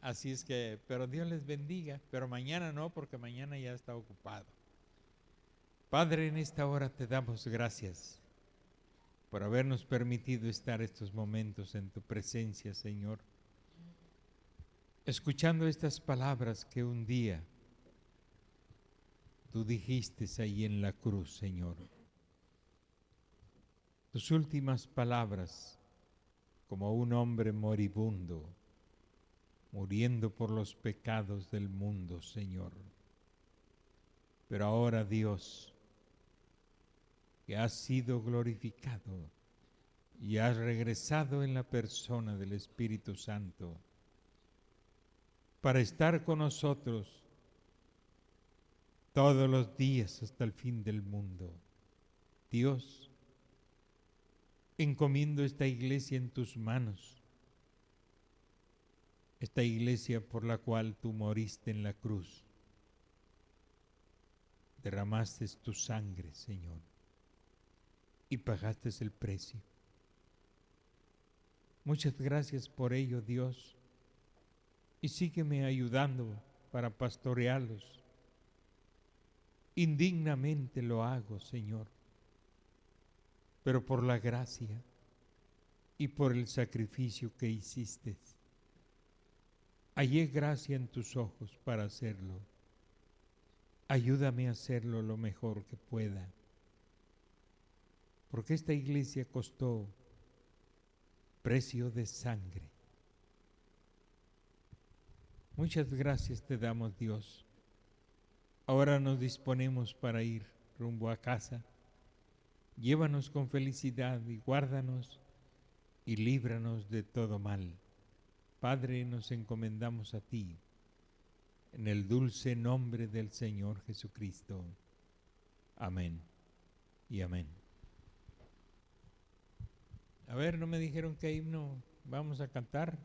Así es que, pero Dios les bendiga, pero mañana no, porque mañana ya está ocupado. Padre, en esta hora te damos gracias por habernos permitido estar estos momentos en tu presencia, Señor, escuchando estas palabras que un día tú dijiste ahí en la cruz, Señor. Tus últimas palabras, como un hombre moribundo, muriendo por los pecados del mundo, Señor. Pero ahora, Dios, que has sido glorificado y has regresado en la persona del Espíritu Santo para estar con nosotros todos los días hasta el fin del mundo. Dios, encomiendo esta iglesia en tus manos, esta iglesia por la cual tú moriste en la cruz, derramaste tu sangre, Señor, y pagaste el precio. Muchas gracias por ello, Dios, y sígueme ayudando para pastorearlos. Indignamente lo hago, Señor, pero por la gracia y por el sacrificio que hiciste, hallé gracia en tus ojos para hacerlo. Ayúdame a hacerlo lo mejor que pueda, porque esta iglesia costó precio de sangre. Muchas gracias te damos, Dios. Ahora nos disponemos para ir rumbo a casa. Llévanos con felicidad y guárdanos y líbranos de todo mal. Padre, nos encomendamos a ti, en el dulce nombre del Señor Jesucristo. Amén y amén. A ver, ¿no me dijeron qué himno vamos a cantar?